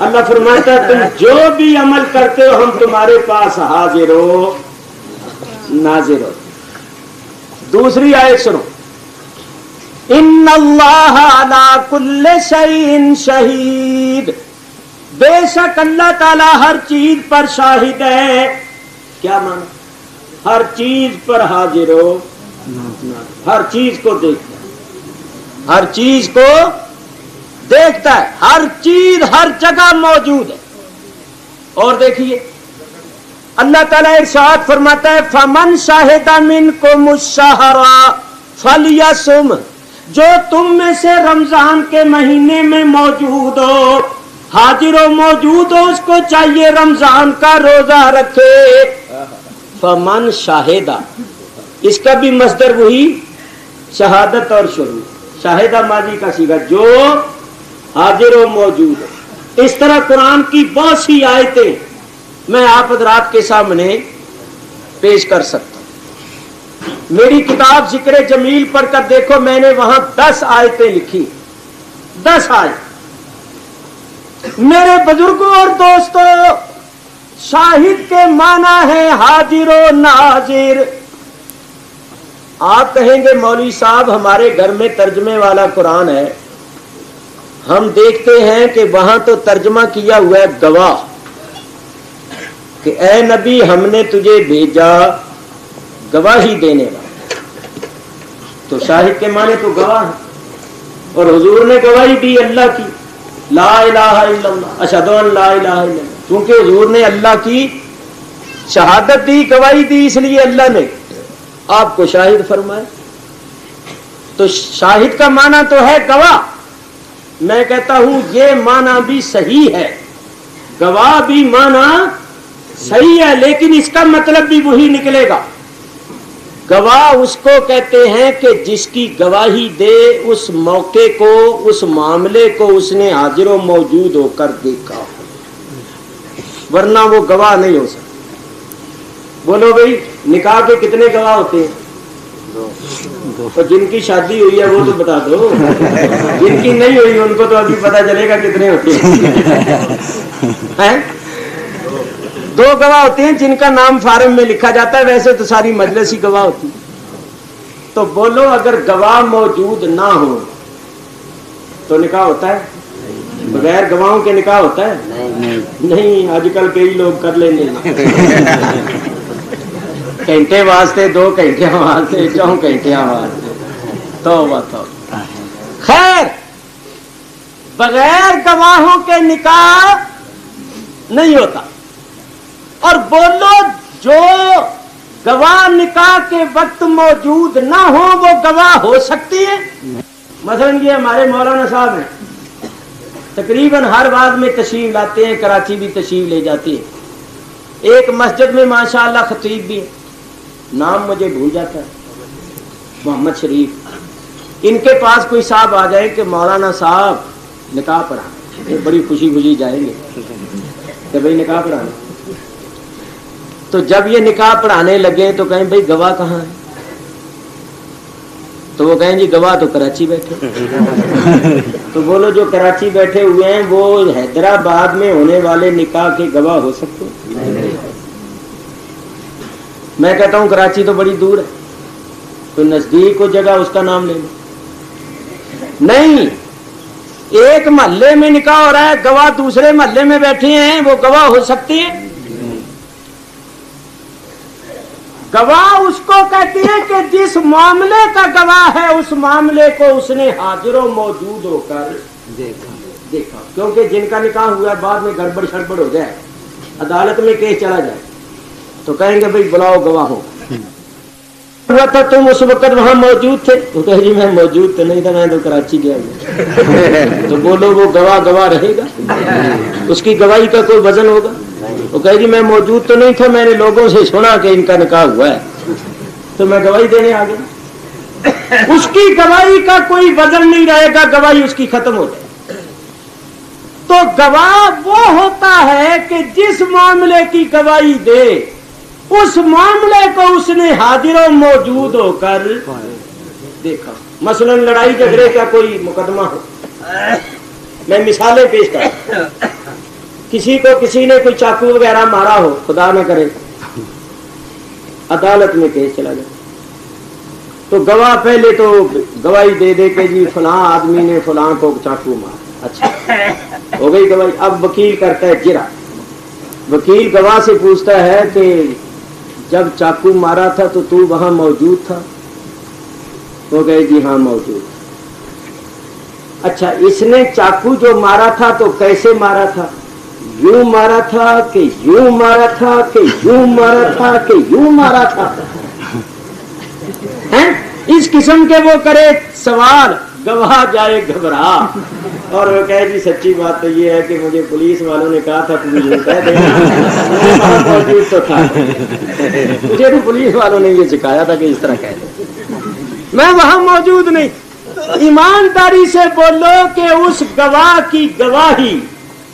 अल्लाह फरमाता है तुम जो भी अमल करते हो हम तुम्हारे पास हाजिर हो नाजिर हो। दूसरी आयत सुनो, इन्नल्लाह अला कुल्ले शैइन शहीद, बेशक अल्लाह ताला हर चीज पर शाहिद है। क्या माना? हर चीज पर हाजिर हो, हर चीज को देखता है, हर चीज को देखता है, हर चीज हर जगह मौजूद है। और देखिए अल्लाह ताला इरशाद फरमाता है फमन शाहिदा मिनकुम अश-शहरा फलियसुम, जो तुम में से रमजान के महीने में मौजूद हो, हाजिर हो मौजूद हो, उसको चाहिए रमजान का रोजा रखे। फमन शाहिदा, इसका भी मस्दर वही शहादत और शुरू, शाहिदा माजी का सीगा, जो हाजिर हो मौजूद हो। इस तरह कुरान की बहुत सी आयतें मैं आप हज़रात के सामने पेश कर सकता हूं। मेरी किताब जिक्र जमील पढ़कर देखो, मैंने वहां 10 आयतें लिखी, 10 आयत। मेरे बुजुर्गों और दोस्तों, शाहिद के माना है हाजिर और नाजिर। आप कहेंगे मौलवी साहब हमारे घर में तर्जमे वाला कुरान है, हम देखते हैं कि वहां तो तर्जमा किया हुआ है गवाह, कि ए नबी हमने तुझे भेजा गवाही देने वाला। तो शाहिद के माने तो गवाह है, और हुजूर ने गवाही दी अल्लाह की, ला इलाहा इल्लल्लाह अशहदु अन ला इलाहा इल्लल्लाह। क्योंकि हुजूर ने अल्लाह की शहादत दी, गवाही दी, इसलिए अल्लाह ने आपको शाहिद फरमाया। तो शाहिद का माना तो है गवाह। मैं कहता हूं ये माना भी सही है, गवाह भी माना सही है, लेकिन इसका मतलब भी वही निकलेगा। गवाह उसको कहते हैं कि जिसकी गवाही दे उस मौके को, उस मामले को उसने हाजिर व मौजूद होकर देखा, वरना वो गवाह नहीं हो सकता। बोलो भाई, निकाह के कितने गवाह होते हैं? तो जिनकी शादी हुई है वो तो बता दो, जिनकी नहीं हुई उनको तो अभी पता चलेगा कितने होते हैं। 2 गवाह होते हैं जिनका नाम फार्म में लिखा जाता है, वैसे तो सारी मजलिस ही गवाह होती है। तो बोलो अगर गवाह मौजूद ना हो तो निकाह होता है? बगैर गवाहों के निकाह होता है? नहीं, आजकल कई लोग कर लेंगे घंटे वास्ते, 2 घंटे वास्ते, 4 घंटे वास्ते। तो खैर, बगैर गवाहों के निकाह नहीं होता। और बोलो जो गवाह निकाह के वक्त मौजूद ना हो वो गवाह हो सकती है? मसलन ये हमारे मौलाना साहब हैं, तकरीबन हर बात में तशरीफ लाते हैं, कराची भी तशरीफ ले जाती है। एक मस्जिद में माशाअल्लाह खतीब भी है, नाम मुझे भूल जाता है, मोहम्मद शरीफ। इनके पास कोई साहब आ जाए कि मौलाना साहब निकाह पढ़ा, बड़ी खुशी खुशी जाएंगे कि भाई निकाह पढ़ाना। तो जब ये निकाह पढ़ाने लगे तो कहें भाई गवाह कहाँ है? तो वो कहें जी गवाह तो कराची बैठे। तो बोलो जो कराची बैठे हुए हैं वो हैदराबाद में होने वाले निकाह के गवाह हो सकते हैं? मैं कहता हूं कराची तो बड़ी दूर है, तो नजदीक को जगह उसका नाम ले लो। नहीं, एक मोहल्ले में निकाह हो रहा है, गवाह दूसरे मोहल्ले में बैठे हैं, वो गवाह हो सकती है? गवाह उसको कहते हैं कि जिस मामले का गवाह है उस मामले को उसने हाजिरों मौजूद होकर देखा। क्योंकि जिनका निकाह हुआ बाद में गड़बड़ शड़बड़ हो जाए, अदालत में केस चला जाए, तो कहेंगे भाई बुलाओ गवाहों। हुआ था तुम उस वक्त वहां मौजूद थे? तो कहे जी मैं मौजूद तो नहीं था, मैं तो कराची गया हूं। तो बोलो वो गवाह गवाह रहेगा? उसकी गवाही का कोई वजन होगा? वो कहे जी मैं मौजूद तो नहीं था, मैंने लोगों से सुना कि इनका निकाह हुआ है, तो मैं गवाही देने आ गया। उसकी गवाही का कोई वजन नहीं रहेगा, गवाही उसकी खत्म हो जाए। तो गवाह वो होता है कि जिस मामले की गवाही दे उस मामले को उसने हाजिरों मौजूद होकर देखा। मसलन लड़ाई झगड़े का कोई मुकदमा हो, मैं मिसालें पेश कर, किसी को किसी ने कोई चाकू वगैरह मारा हो, खुदा न करे, अदालत में केस चला जाए, तो गवाह पहले तो गवाही दे दे के जी फलां आदमी ने फलां को चाकू मारा, अच्छा हो गई गवाही। अब वकील करता है जिरा। वकील गवाह से पूछता है कि जब चाकू मारा था तो तू वहां मौजूद था? वो कहे जी हाँ मौजूद। अच्छा, इसने चाकू जो मारा था तो कैसे मारा था? यूं मारा था कि यूं मारा था कि यूं मारा था कि यूं मारा था? हैं? इस किस्म के वो करे सवाल, गवाह जाए घबरा। और वो कहे जी सच्ची बात तो ये है कि मुझे पुलिस वालों ने कहा था तुम यूं कह देना, मौजूद तो था, मुझे तो पुलिस वालों ने ये सिखाया था कि इस तरह कह दे, मैं वहां मौजूद नहीं। ईमानदारी से बोलो कि उस गवाह की गवाही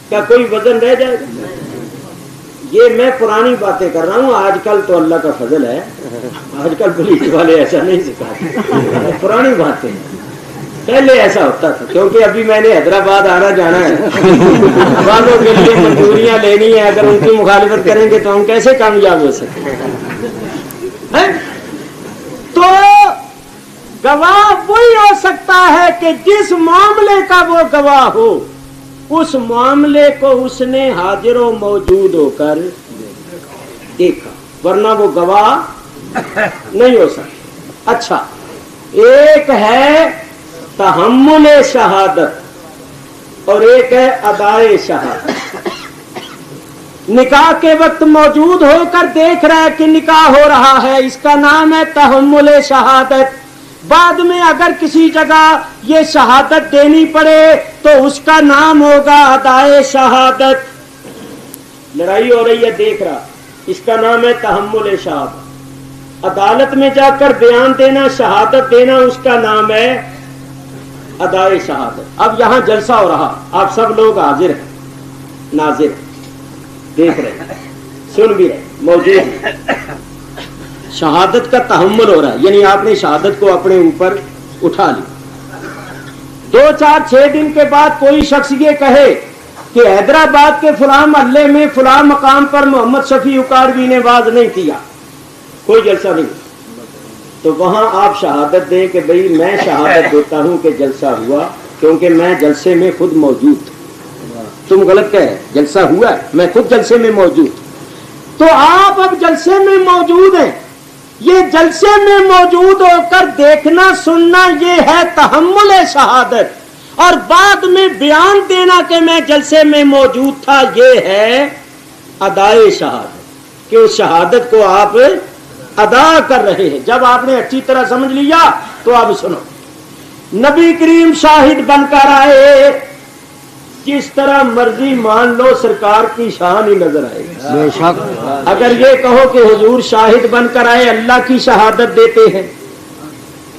क्या कोई वजन रह जाएगा? ये मैं पुरानी बातें कर रहा हूँ, आजकल तो अल्लाह का फजल है, आजकल पुलिस वाले ऐसा नहीं सिखाते, पुरानी बातें, पहले ऐसा होता था। क्योंकि अभी मैंने हैदराबाद आना जाना है, वालों के लिए मंजूरियां लेनी है, अगर उनकी मुखालिफत करेंगे तो हम कैसे कामयाब हो सकते हैं? तो गवाह वही हो सकता है कि जिस मामले का वो गवाह हो उस मामले को उसने हाजिरों मौजूद होकर देखा, वरना वो गवाह नहीं हो सकता। अच्छा, एक है तहम्मुले शहादत और एक है अदाए शहादत। निकाह के वक्त मौजूद होकर देख रहा है कि निकाह हो रहा है, इसका नाम है तहम्मुले शहादत। बाद में अगर किसी जगह ये शहादत देनी पड़े तो उसका नाम होगा अदाए शहादत। लड़ाई हो रही है, देख रहा, इसका नाम है तहम्मुले शहादत। अदालत में जाकर बयान देना, शहादत देना, उसका नाम है अदाए शहादत। अब यहाँ जलसा हो रहा, आप सब लोग हाजिर हैं, नाजिर हैं, देख रहे, सुन भी रहे, मौजूद हैं। शहादत का तहम्मुल हो रहा है, यानी आपने शहादत को अपने ऊपर उठा ली। 2, 4, 6 दिन के बाद कोई शख्स ये कहे कि हैदराबाद के फलां मोहल्ले में फलां मकाम पर मोहम्मद शफी उकाड़वी ने वाज नहीं किया, कोई जलसा नहीं, तो वहां आप शहादत दें कि भाई मैं शहादत देता हूं कि जलसा हुआ, क्योंकि मैं जलसे में खुद मौजूद। तुम गलत कहे, जलसा हुआ है, मैं खुद जलसे में मौजूद। तो आप अब जलसे में मौजूद हैं, ये जलसे में मौजूद होकर देखना सुनना ये है तहम्मुले शहादत, और बाद में बयान देना कि मैं जलसे में मौजूद था, ये है अदाए शहादत, कि उस शहादत को आप अदा कर रहे हैं। जब आपने अच्छी तरह समझ लिया तो अब सुनो, नबी करीम शाहिद बनकर आए, जिस तरह मर्जी मान लो सरकार की शान ही नजर आएगी। बेशक अगर ये कहो कि हुजूर शाहिद बनकर आए, अल्लाह की शहादत देते हैं,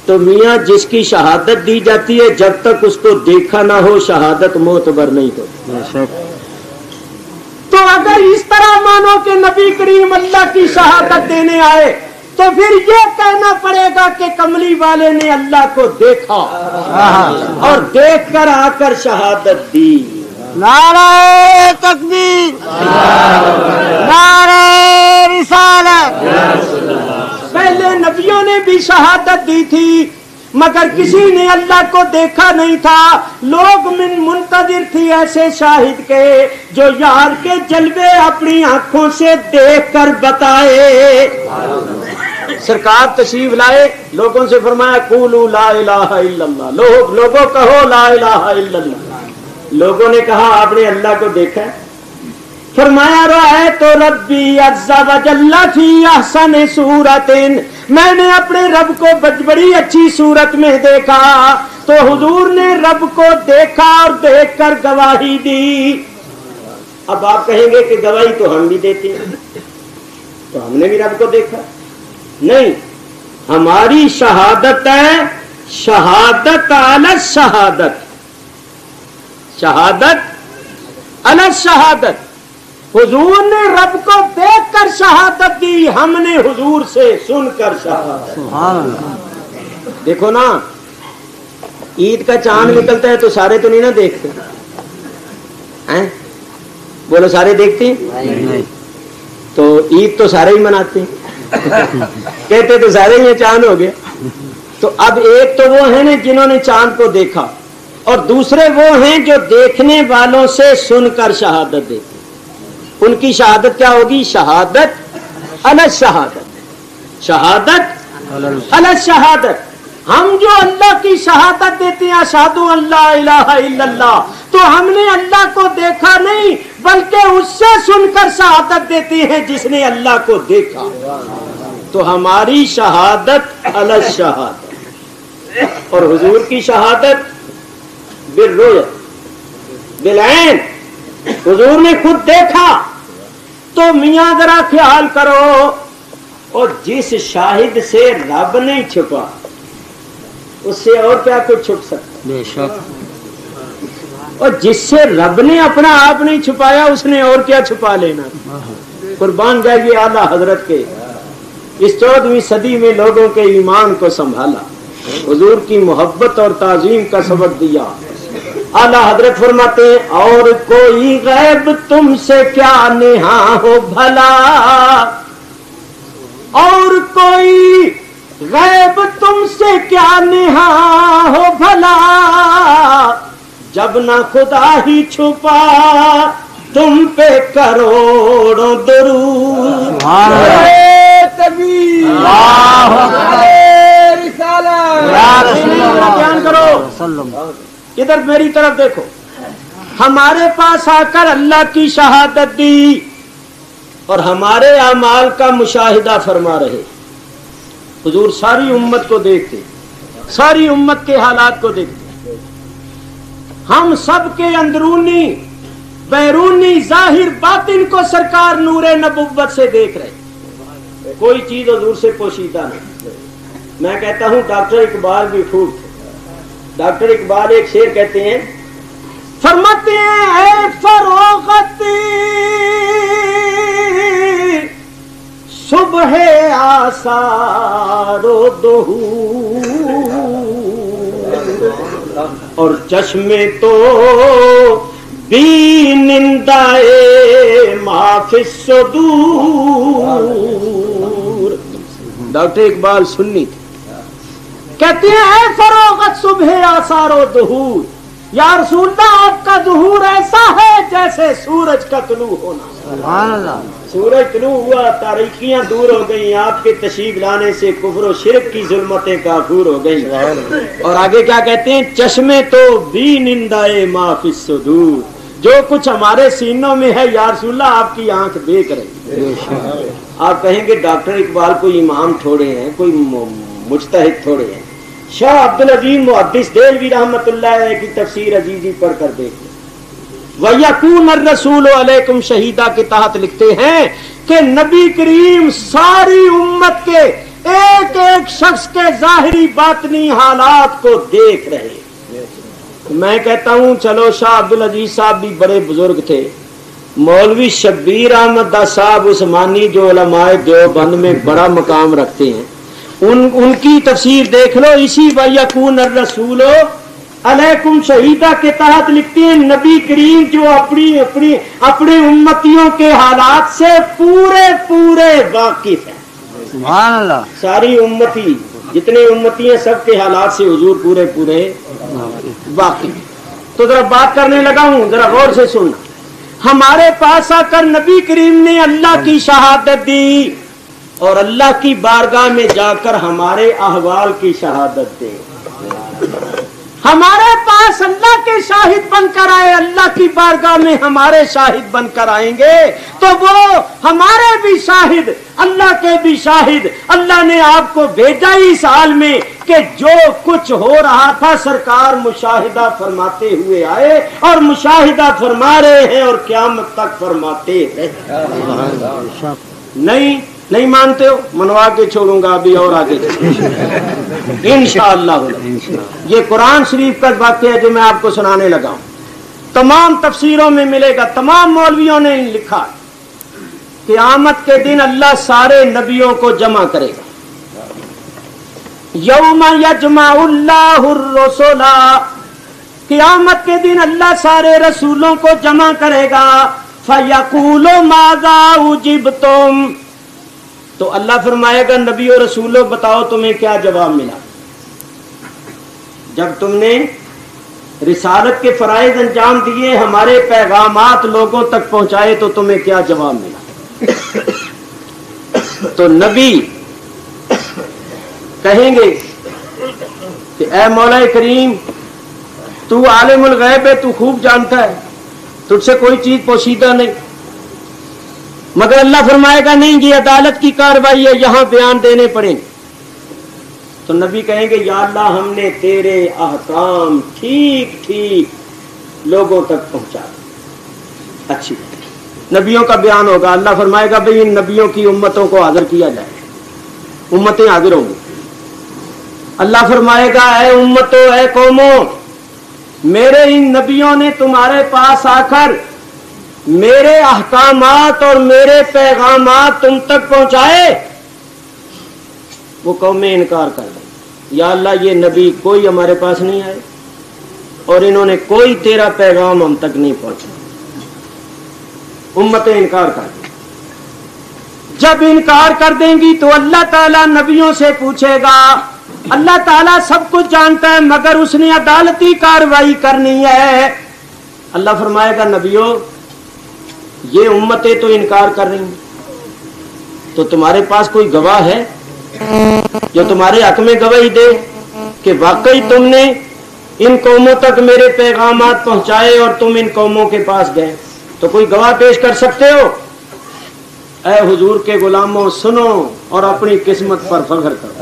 तो मियाँ जिसकी शहादत दी जाती है जब तक उसको देखा ना हो शहादत मोतबर नहीं होती। तो अगर इस तरह मानो कि नबी करीम अल्लाह की शहादत देने आए, तो फिर ये कहना पड़ेगा कि कमली वाले ने अल्लाह को देखा और देखकर आकर शहादत दी। नारे तकबीर, नारे रिसालत। पहले नबियों ने भी शहादत दी थी मगर किसी ने अल्लाह को देखा नहीं था। लोग मुंतजिर थी ऐसे शाहिद के जो यार के जलवे अपनी आंखों से देखकर बताए। सरकार तशरीफ लाए, लोगों से फरमाया कूलू ला इलाहा इल्लल्लाह, लोगों कहो ला इलाहा इल्लल्लाह। लोगों ने कहा आपने अल्लाह को देखा है? फरमाया रहा तो रब्बी अज़्ज़ा व जल्ला फी अहसन सूरतिन, मैंने अपने रब को बड़ी अच्छी सूरत में देखा। तो हुजूर ने रब को देखा और देखकर गवाही दी। अब आप कहेंगे कि गवाही तो हम भी देते हैं, तो हमने भी रब को देखा? नहीं, हमारी शहादत है शहादत अल शहादत, शहादत अल शहादत। हुजूर ने रब को देखकर शहादत दी, हमने हुजूर से सुनकर शहादत। सुभान अल्लाह। देखो ना, ईद का चांद निकलता है तो सारे तो नहीं ना देखते हैं? बोलो सारे देखते हैं? तो ईद तो सारे ही मनाते हैं कहते तो सारे ही चांद हो गया। तो अब एक तो वो है ना जिन्होंने चांद को देखा और दूसरे वो हैं जो देखने वालों से सुनकर शहादत देते। उनकी शहादत क्या होगी? शहादत अल शहादत, शहादत अल शहादत। हम जो अल्लाह की शहादत देते हैं अशहदु अल्ला इलाहा इल्लल्लाह, तो हमने अल्लाह को देखा नहीं बल्कि उससे सुनकर शहादत देते हैं जिसने अल्लाह को देखा। तो हमारी शहादत अल शहादत। और हुजूर की शहादत बिर्रुयत बिलैन, हुजूर ने खुद देखा। तो मियां जरा ख्याल करो, और जिस शाहिद से रब नहीं छुपा उससे और क्या कुछ छुप सकता? बेशक। और जिससे रब ने अपना आप नहीं छुपाया उसने और क्या छुपा लेना? कुर्बान जाइए आला हजरत के इस 14वीं सदी में लोगों के ईमान को संभाला, हुजूर की मोहब्बत और ताजीम का सबक दिया। आला हजरत फरमाते हैं और कोई गैब तुमसे क्या नेहा हो भला, और कोई गैब तुमसे क्या नेहा हो भला, जब ना खुदा ही छुपा तुम पे करोड़ों दुरूद। ध्यान करो, इधर मेरी तरफ देखो। हमारे पास आकर अल्लाह की शहादत दी और हमारे अमाल का मुशाहिदा फरमा रहे। हुजूर सारी उम्मत को देखते, सारी उम्मत के हालात को देखते। हम सब के अंदरूनी बैरूनी जाहिर बातिन को सरकार नूरे नबुव्वत से देख रहे। कोई चीज हुजूर से पोशीदा नहीं। मैं कहता हूं डॉक्टर इकबाल भी खूब थे। डॉक्टर इकबाल एक शेर कहते हैं, फरमाते हैं ऐ फरोगती सुबह आसारो दुहूर, और चश्मे तो भी निंदाए माफिस सुदूर। डॉक्टर इकबाल सुन्नी थे, कहते हैं फरोगत सुबह आसारो दुहूर, या रसूलल्लाह आपका दुहूर ऐसा है जैसे सूरज का तुलू होना। सुभान अल्लाह। सूरज तुलू हुआ, तारीकियां दूर हो गई, आपके तशरीफ लाने से कुफ्र और शिरक की जुल्मतें काफूर हो गई। और आगे क्या कहते हैं, चश्मे तो भी निंदाए माफिस सुदूर, जो कुछ हमारे सीनों में है या रसूलल्लाह आपकी आंख देख रही। आप कहेंगे डॉक्टर इकबाल कोई इमाम थोड़े हैं, कोई मुज्तहिद थोड़े हैं। शाह अब्दुल अजीम मुहद्दिस देलवी रहमतुल्लाह अलैह की तफसीर अजीजी पढ़कर देख वयकून रसूल अलैकुम शहीदा के तहत लिखते हैं कि नबी करीम सारी उम्मत के एक एक शख्स के जाहिरी बातनी हालात को देख रहे। मैं कहता हूं चलो शाह अब्दुल अजीज साहब भी बड़े बुजुर्ग थे, मौलवी शब्बीर अहमद दास साहब उस्मानी जो उलमाए देवबंद में बड़ा मकाम रखते हैं, उनकी तफसीर देख लो। इसी वयकून रसूलो अलैकुम शहीदा के तहत लिखते हैं नबी करीम जो अपने उम्मतियों के हालात से पूरे पूरे वाकिफ है। सुभान अल्लाह। सारी उम्मती जितने उम्मती हैं सबके हालात से हुजूर पूरे पूरे वाकिफ। तो जरा बात करने लगा हूं, जरा गौर से सुनना। हमारे पास आकर नबी करीम ने अल्लाह की शहादत दी और अल्लाह की बारगाह में जाकर हमारे अहवाल की शहादत दे। हमारे पास अल्लाह के शाहिद बनकर आए, अल्लाह की बारगाह में हमारे शाहिद बनकर आएंगे तो वो हमारे भी शाहिद, अल्लाह के भी शाहिद। अल्लाह ने आपको भेजा ही इस हाल में कि जो कुछ हो रहा था सरकार मुशाहिदा फरमाते हुए आए और मुशाहिदा फरमा रहे हैं और क़यामत तक फरमाते रहे। नहीं मानते हो, मनवा के छोड़ूंगा अभी और आगे इंशाअल्लाह। ये कुरान शरीफ का वाक़या है जो मैं आपको सुनाने लगा हूं, तमाम तफसीरों में मिलेगा। तमाम मौलवियों ने लिखा क़यामत के दिन अल्लाह सारे नबियों को जमा करेगा। यौम यजमाउल्लाहुर रसूला, क़यामत के दिन अल्लाह सारे रसूलों को जमा करेगा। फयक़ूलु माज़ा उजिबतुम, तो अल्लाह फरमाएगा नबी और रसूलों बताओ तुम्हें क्या जवाब मिला। जब तुमने रिसालत के फराइज अंजाम दिए, हमारे पैगामात लोगों तक पहुंचाए तो तुम्हें क्या जवाब मिला। तो नबी कहेंगे कि ऐ मौला करीम तू आलिमुल गैब है, तू खूब जानता है, तुझसे कोई चीज पोशीदा नहीं। मगर अल्लाह फरमाएगा नहीं, ये अदालत की कार्रवाई है, यहां बयान देने पड़ेंगे। तो नबी कहेंगे या अल्लाह हमने तेरे अहकाम ठीक ठीक लोगों तक पहुंचा। अच्छी नबियों का बयान होगा। अल्लाह फरमाएगा भाई इन नबियों की उम्मतों को हाजिर किया जाए, उम्मतें हाजिर होंगी। अल्लाह फरमाएगा ऐ उम्मतों, ऐ कौमों, मेरे इन नबियों ने तुम्हारे पास आकर मेरे अहकामात और मेरे पैगामात तुम तक पहुंचाए। वो कौमें इनकार कर दें या अल्लाह ये नबी कोई हमारे पास नहीं आए और इन्होंने कोई तेरा पैगाम हम तक नहीं पहुंचा। उम्मतें इनकार कर दें। जब इनकार कर देंगी तो अल्लाह ताला नबियों से पूछेगा। अल्लाह ताला सब कुछ जानता है मगर उसने अदालती कार्रवाई करनी है। अल्लाह फरमाएगा नबियों ये उम्मतें तो इनकार कर रही हैं, तो तुम्हारे पास कोई गवाह है जो तुम्हारे हक में गवाही दे कि वाकई तुमने इन कौमों तक मेरे पैगामात पहुंचाए और तुम इन कौमों के पास गए? तो कोई गवाह पेश कर सकते हो? ऐ हुजूर के गुलामों सुनो और अपनी किस्मत पर फख्र करो।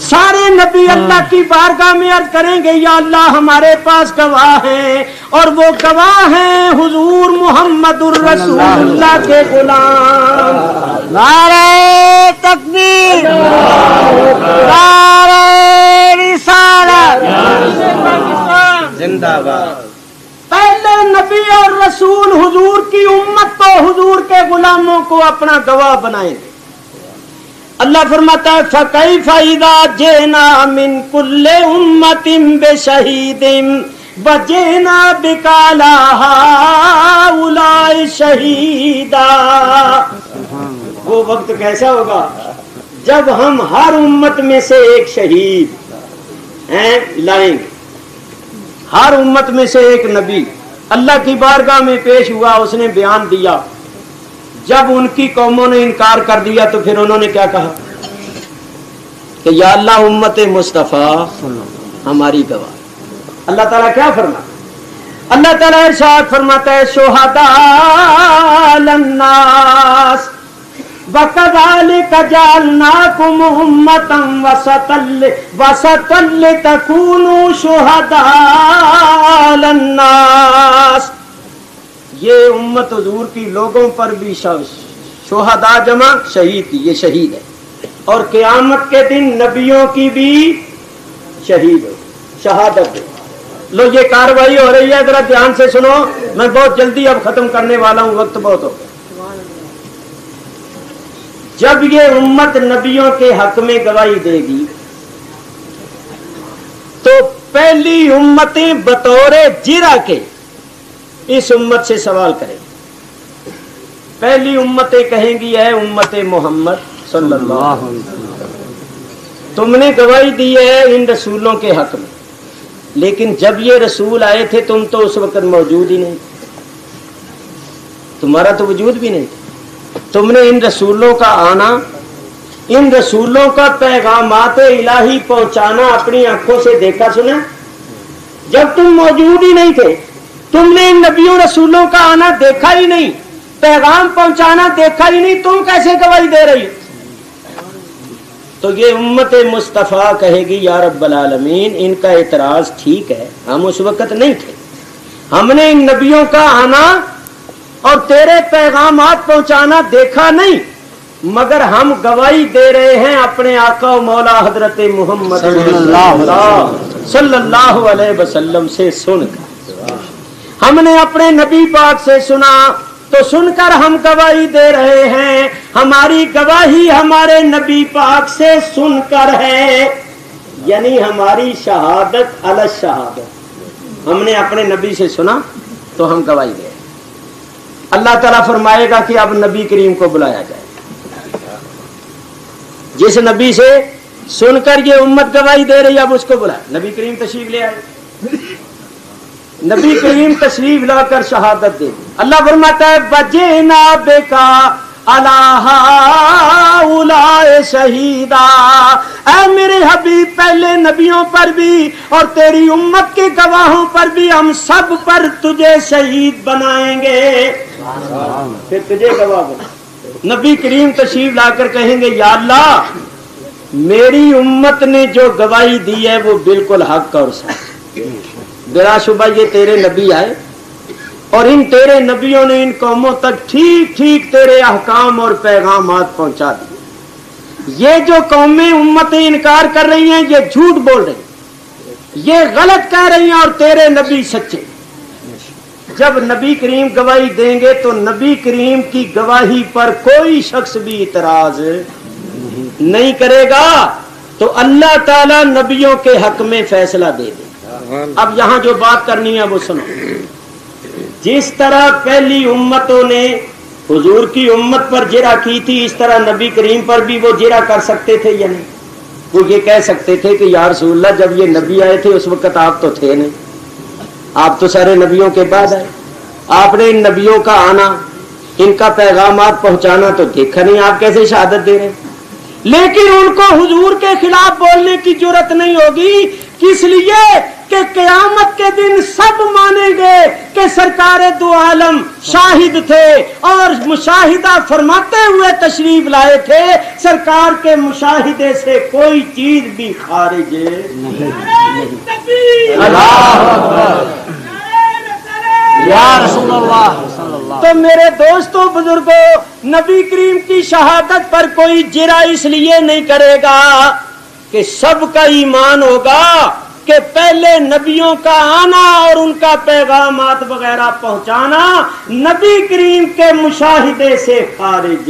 सारे नबी अल्लाह की बारगाह में अर्ज करेंगे या अल्लाह हमारे पास गवाह हैं और वो गवाह हैं हुजूर मुहम्मदुर रसूलुल्लाह के गुलाम। नारे तकबीर, नारे रिसालत, जिंदाबाद। पहले नबी और रसूल हुजूर की उम्मत तो हुजूर के गुलामों को अपना गवाह बनाएंगे। अल्लाह फरमाता है फकैफा इज़ा जेना मिन कुल्ले उम्मतिन बिशहीदिन वजेना बिकाला हाउलाई शहीदा। वो वक्त कैसा होगा जब हम हर उम्मत में से एक शहीद हैं लाएंगे। हर उम्मत में से एक नबी अल्लाह की बारगाह में पेश हुआ, उसने बयान दिया। जब उनकी कौमों ने इनकार कर दिया तो फिर उन्होंने क्या कहा कि या अल्लाह उम्मत मुस्तफा हमारी गवाह। अल्लाह ताला क्या फरमाता? अल्लाह ताला इरशाद फरमाता है शुहदा लन्नास वकज़ालिका जअलनाकुम उम्मतन वसतन लितकूनू शुहदा लन्नास। ये उम्मत हुजूर की लोगों पर भी शुहदा जमा शहीद थी, ये शहीद है। और क़यामत के दिन नबियों की भी शहीद हो, शहादत हो। लो ये कार्रवाई हो रही है, जरा ध्यान से सुनो, मैं बहुत जल्दी अब खत्म करने वाला हूं, वक्त बहुत हो। जब ये उम्मत नबियों के हक में गवाही देगी तो पहली उम्मतें बतौर जिरा के इस उम्मत से सवाल करेंगी। पहली उम्मतें कहेंगी, है उम्मत मोहम्मद सल्लल्लाहु अलैहि वसल्लम, तुमने गवाही दी है इन रसूलों के हक में, लेकिन जब ये रसूल आए थे तुम तो उस वक्त मौजूद ही नहीं थे, तुम्हारा तो वजूद भी नहीं था। तुमने इन रसूलों का आना, इन रसूलों का पैगामात इलाही पहुंचाना अपनी आंखों से देखा सुना? जब तुम मौजूद ही नहीं थे, तुमने इन नबियों रसूलों का आना देखा ही नहीं, पैगाम पहुंचाना देखा ही नहीं, तुम कैसे गवाही दे रही हो? तो ये उम्मत मुस्तफ़ा कहेगी, या रब्बल आलमीन, इनका एतराज ठीक है, हम उस वक्त नहीं थे, हमने इन नबियों का आना और तेरे पैगामात पहुंचाना देखा नहीं, मगर हम गवाही दे रहे हैं अपने आका और मौला हजरत मोहम्मद सल्लल्लाहु अलैहि वसल्लम से सुनकर। हमने अपने नबी पाक से सुना तो सुनकर हम गवाही दे रहे हैं, हमारी गवाही हमारे नबी पाक से सुनकर है, यानी हमारी शहादत अल शहादत, हमने अपने नबी से सुना तो हम गवाही दे। अल्लाह ताला फरमाएगा कि अब नबी करीम को बुलाया जाए। जिस नबी से सुनकर ये उम्मत गवाही दे रही है, अब उसको बुलाए। नबी करीम तशरीफ ले आए, नबी करीम तशरीफ लाकर शहादत दे। अल्लाह फरमाता है, बजे ना बेका अलाहा उलाए शहीदा, ऐ मेरे हबीब, पहले नबियों पर भी और तेरी उम्मत के गवाहों पर भी हम सब पर तुझे शहीद बनाएंगे, फिर तुझे गवाह बना। नबी करीम तशरीफ लाकर कहेंगे, या अल्लाह, मेरी उम्मत ने जो गवाही दी है वो बिल्कुल हक और सच, बिलाशुबा ये तेरे नबी आए और इन तेरे नबियों ने इन कौमों तक ठीक ठीक तेरे अहकाम और पैगामात पहुंचा दिए। ये जो कौमें उम्मतें इनकार कर रही हैं, ये झूठ बोल रही, ये गलत कह रही हैं और तेरे नबी सच्चे। जब नबी करीम गवाही देंगे तो नबी करीम की गवाही पर कोई शख्स भी इतराज नहीं करेगा, तो अल्लाह ताला नबियों के हक में फैसला दे देगा। अब यहां जो बात करनी है वो सुनो। जिस तरह पहली उम्मतों ने हुजूर की उम्मत पर जिरा की थी, इस तरह नबी करीम पर भी वो जिरा कर सकते थे या नहीं? वो ये कह सकते थे कि या रसूलल्लाह, जब ये नबी आए थे उस वक्त आप तो थे नहीं, आप तो सारे नबियों के बाद आए, आपने इन नबियों का आना, इनका पैगामात पहुंचाना तो देखा नहीं, आप कैसे शहादत दे रहे हैं? लेकिन उनको हुजूर के खिलाफ बोलने की जरूरत नहीं होगी, किस लिए कि क़यामत के दिन सब मानेंगे कि सरकार दो आलम शाहिद थे और मुशाहिदा फरमाते हुए तशरीफ लाए थे। सरकार के मुशाहिदे से कोई चीज भी खारिज नहीं। या रसूलल्लाह। तो मेरे दोस्तों बुजुर्गों, नबी करीम की शहादत पर कोई जिरा इसलिए नहीं करेगा कि सबका ईमान होगा कि पहले नबियों का आना और उनका पैगामात वगैरह पहुंचाना नबी करीम के मुशाहिदे से खारिज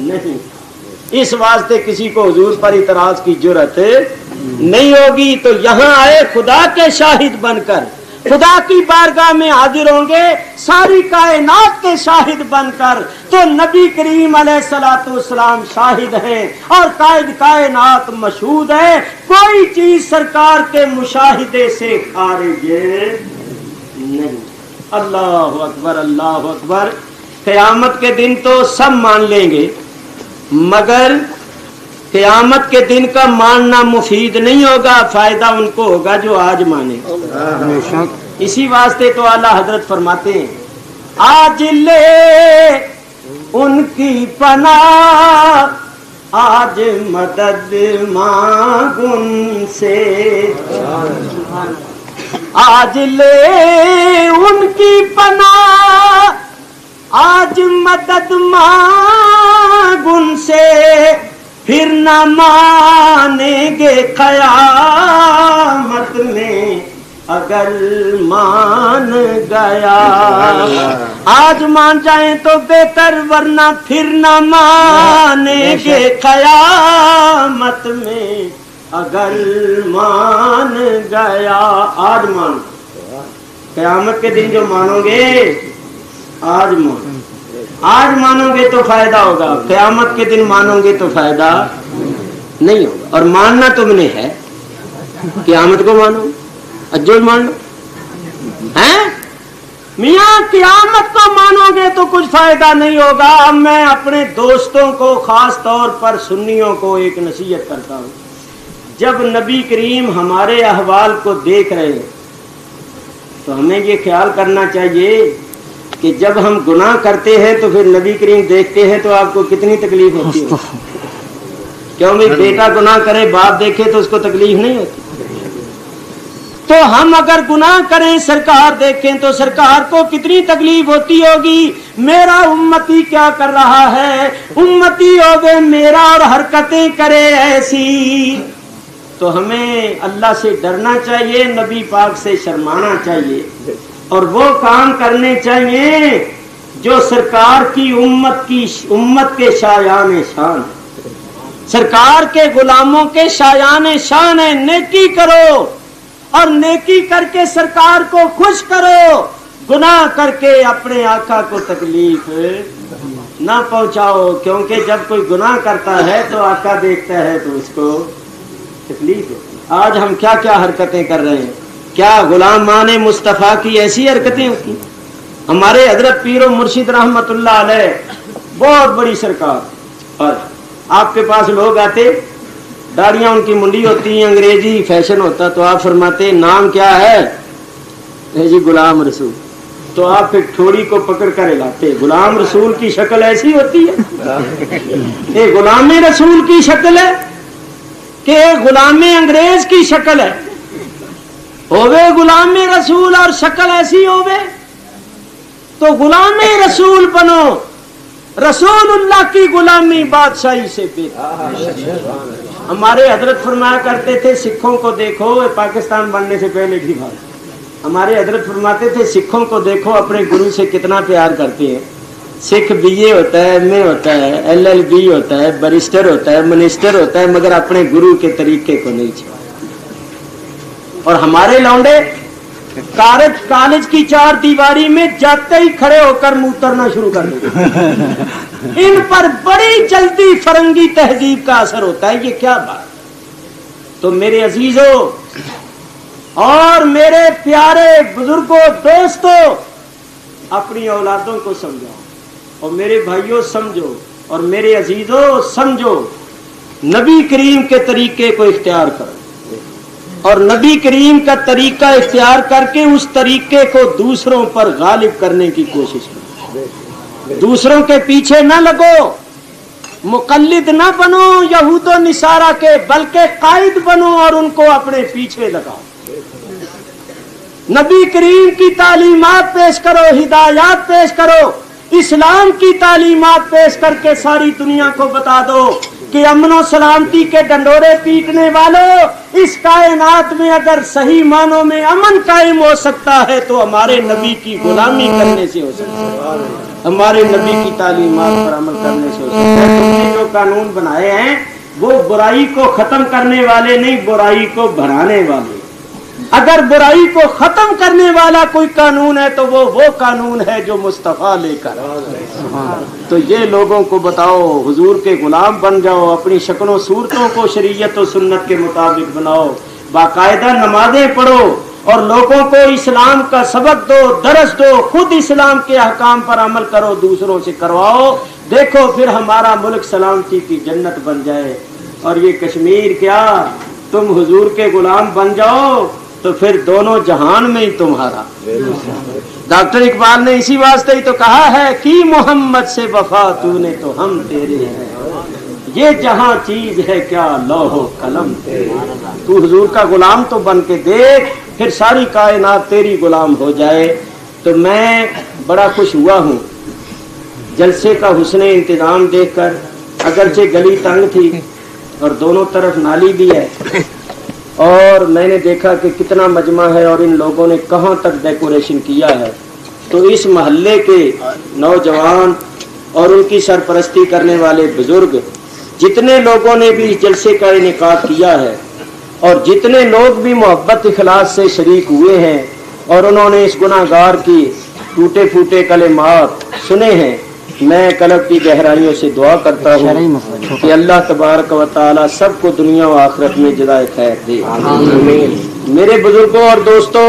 नहीं। इस वास्ते किसी को हुजूर पर इतराज की जरूरत नहीं होगी। तो यहाँ आए खुदा के शाहिद बनकर, खुदा की बारगाह में हाजिर होंगे सारी कायनात के शाहिद बनकर, तो नबी करीम अलैहिस्सलाम शाहिद हैं और कायनात मशहूद है। कोई चीज सरकार के मुशाहिदे से खारिज नहीं। अल्लाह अकबर, अल्लाह अकबर। क़यामत के दिन तो सब मान लेंगे, मगर क़यामत के दिन का मानना मुफीद नहीं होगा, फायदा उनको होगा जो आज माने। इसी वास्ते तो आला हजरत फरमाते हैं, आज ले उनकी पनाह, आज मदद मांग उनसे, आज ले उनकी पनाह, आज मदद मांग उनसे, फिर न मानेंगे क़यामत में अगर मान गया। आज मान जाएं तो बेहतर, वरना फिर न मानेंगे क़यामत में। अगर मान गया, आज मान, क़यामत के दिन जो मानोगे आज मानो, आज मानोगे तो फायदा होगा, क़यामत के दिन मानोगे तो फायदा नहीं होगा। और मानना तुमने है, क़यामत को मानो, अज्जो मान लो हैं मियाँ, क़यामत को मानोगे तो कुछ फायदा नहीं होगा। मैं अपने दोस्तों को, खास तौर पर सुन्नियों को एक नसीहत करता हूँ, जब नबी करीम हमारे अहवाल को देख रहे हैं तो हमें ये ख्याल करना चाहिए कि जब हम गुनाह करते हैं तो फिर नबी करीम देखते हैं तो आपको कितनी तकलीफ होती है। क्यों भाई, बेटा गुनाह करे बाप देखे तो उसको तकलीफ नहीं होती। तो हम अगर गुनाह करें सरकार देखें तो सरकार को कितनी तकलीफ होती होगी। मेरा उम्मती क्या कर रहा है, उम्मती हो गए मेरा और हरकतें करे ऐसी। तो हमें अल्लाह से डरना चाहिए, नबी पाक से शर्माना चाहिए और वो काम करने चाहिए जो सरकार की उम्मत के शायान शान, सरकार के गुलामों के शायान शान है। नेकी करो और नेकी करके सरकार को खुश करो, गुनाह करके अपने आका को तकलीफ ना पहुंचाओ। क्योंकि जब कोई गुनाह करता है तो आका देखता है तो उसको तकलीफ है। आज हम क्या क्या हरकतें कर रहे हैं, क्या गुलाम माने मुस्तफ़ा की ऐसी हरकतें होती। हमारे हजरत पीर मुर्शिद रहमतुल्लाह अलैह बहुत बड़ी सरकार, और आपके पास लोग आते, दाढ़ियां उनकी मुंडी होती, अंग्रेजी फैशन होता, तो आप फरमाते नाम क्या है जी, गुलाम रसूल। तो आप फिर ठोड़ी को पकड़ कर हिलाते, गुलाम रसूल की शक्ल ऐसी होती है, ये गुलाम रसूल की शक्ल है कि गुलाम अंग्रेज की शक्ल है। होवे गुलाम रसूल और शक्ल ऐसी होवे तो गुलाम रसूल बनो, रसूलुल्लाह की गुलामी बादशाही से बेहतर। हमारे हजरत फरमाया करते थे, सिखों को देखो, पाकिस्तान बनने से पहले की बात, हमारे हजरत फरमाते थे सिखों को देखो अपने गुरु से कितना प्यार करते हैं। सिख बीए होता है, एमए होता है, एलएलबी होता है, बैरिस्टर होता है, मिनिस्टर होता है, मगर अपने गुरु के तरीके को नहीं छोड़ा। और हमारे लौंडे कॉलेज की चार दीवारी में जाते ही खड़े होकर मुतरना शुरू कर देते। इन पर बड़ी जल्दी फरंगी तहजीब का असर होता है। ये क्या बात। तो मेरे अजीजों और मेरे प्यारे बुजुर्गों, दोस्तों, अपनी औलादों को समझाओ, और मेरे भाइयों समझो, और मेरे अजीजों समझो, नबी करीम के तरीके को इख्तियार करो और नबी करीम का तरीका इख्तियार करके उस तरीके को दूसरों पर गालिब करने की कोशिश करो। दूसरों के पीछे न लगो, मुकल्लिद न बनो यहूदो निसारा के, बल्कि कायद बनो और उनको अपने पीछे लगाओ। नबी करीम की तालीमात पेश करो, हिदायत पेश करो, इस्लाम की तालीमात पेश करके सारी दुनिया को बता दो कि अमनो सलामती के डंडोरे पीटने वालों, इस कायनात में अगर सही मानों में अमन कायम हो सकता है तो हमारे नबी की गुलामी करने से हो सकता है, हमारे नबी की तालीमात पर अमल करने से हो सकता है। तुमने जो कानून बनाए हैं वो बुराई को खत्म करने वाले नहीं, बुराई को बढ़ाने वाले। अगर बुराई को खत्म करने वाला कोई कानून है तो वो कानून है जो मुस्तफा लेकर। तो ये लोगों को बताओ, हुजूर के गुलाम बन जाओ, अपनी शक्लों सूरतों को शरीयत और सुन्नत के मुताबिक बनाओ, बाकायदा नमाजें पढ़ो और लोगों को इस्लाम का सबक दो, दरस दो, खुद इस्लाम के अहकाम पर अमल करो, दूसरों से करवाओ। देखो फिर हमारा मुल्क सलामती की जन्नत बन जाए। और ये कश्मीर क्या, तुम हुजूर के गुलाम बन जाओ तो फिर दोनों जहान में ही तुम्हारा। डॉक्टर इकबाल ने इसी वास्ते ही तो कहा है कि मोहम्मद से वफा तूने तो हम तेरे हैं, ये जहां चीज है क्या लौहो कलम तेरे। तू हुजूर का गुलाम तो बन के देख, फिर सारी कायनात तेरी गुलाम हो जाए। तो मैं बड़ा खुश हुआ हूँ जलसे का हुस्ने इंतजाम देखकर। अगरचे गली तंग थी और दोनों तरफ नाली भी है اور میں نے دیکھا کہ کتنا مجمع ہے اور ان لوگوں نے کہاں تک ڈیکوریشن کیا ہے، تو اس محلے کے نوجوان اور ان کی سرپرستی کرنے والے بزرگ جتنے لوگوں نے بھی اس جلسے کا انعقاد کیا ہے اور جتنے لوگ بھی محبت اخلاص سے شریک ہوئے ہیں اور انہوں نے اس گناہ گار کی ٹوٹے پھوٹے کلمات سنے ہیں، میں قلب کی گہرائیوں سے دعا کرتا ہوں کہ اللہ تبارک و تعالی سب کو دنیا و آخرت میں جزائے خیر دے۔ میرے بزرگوں اور دوستوں،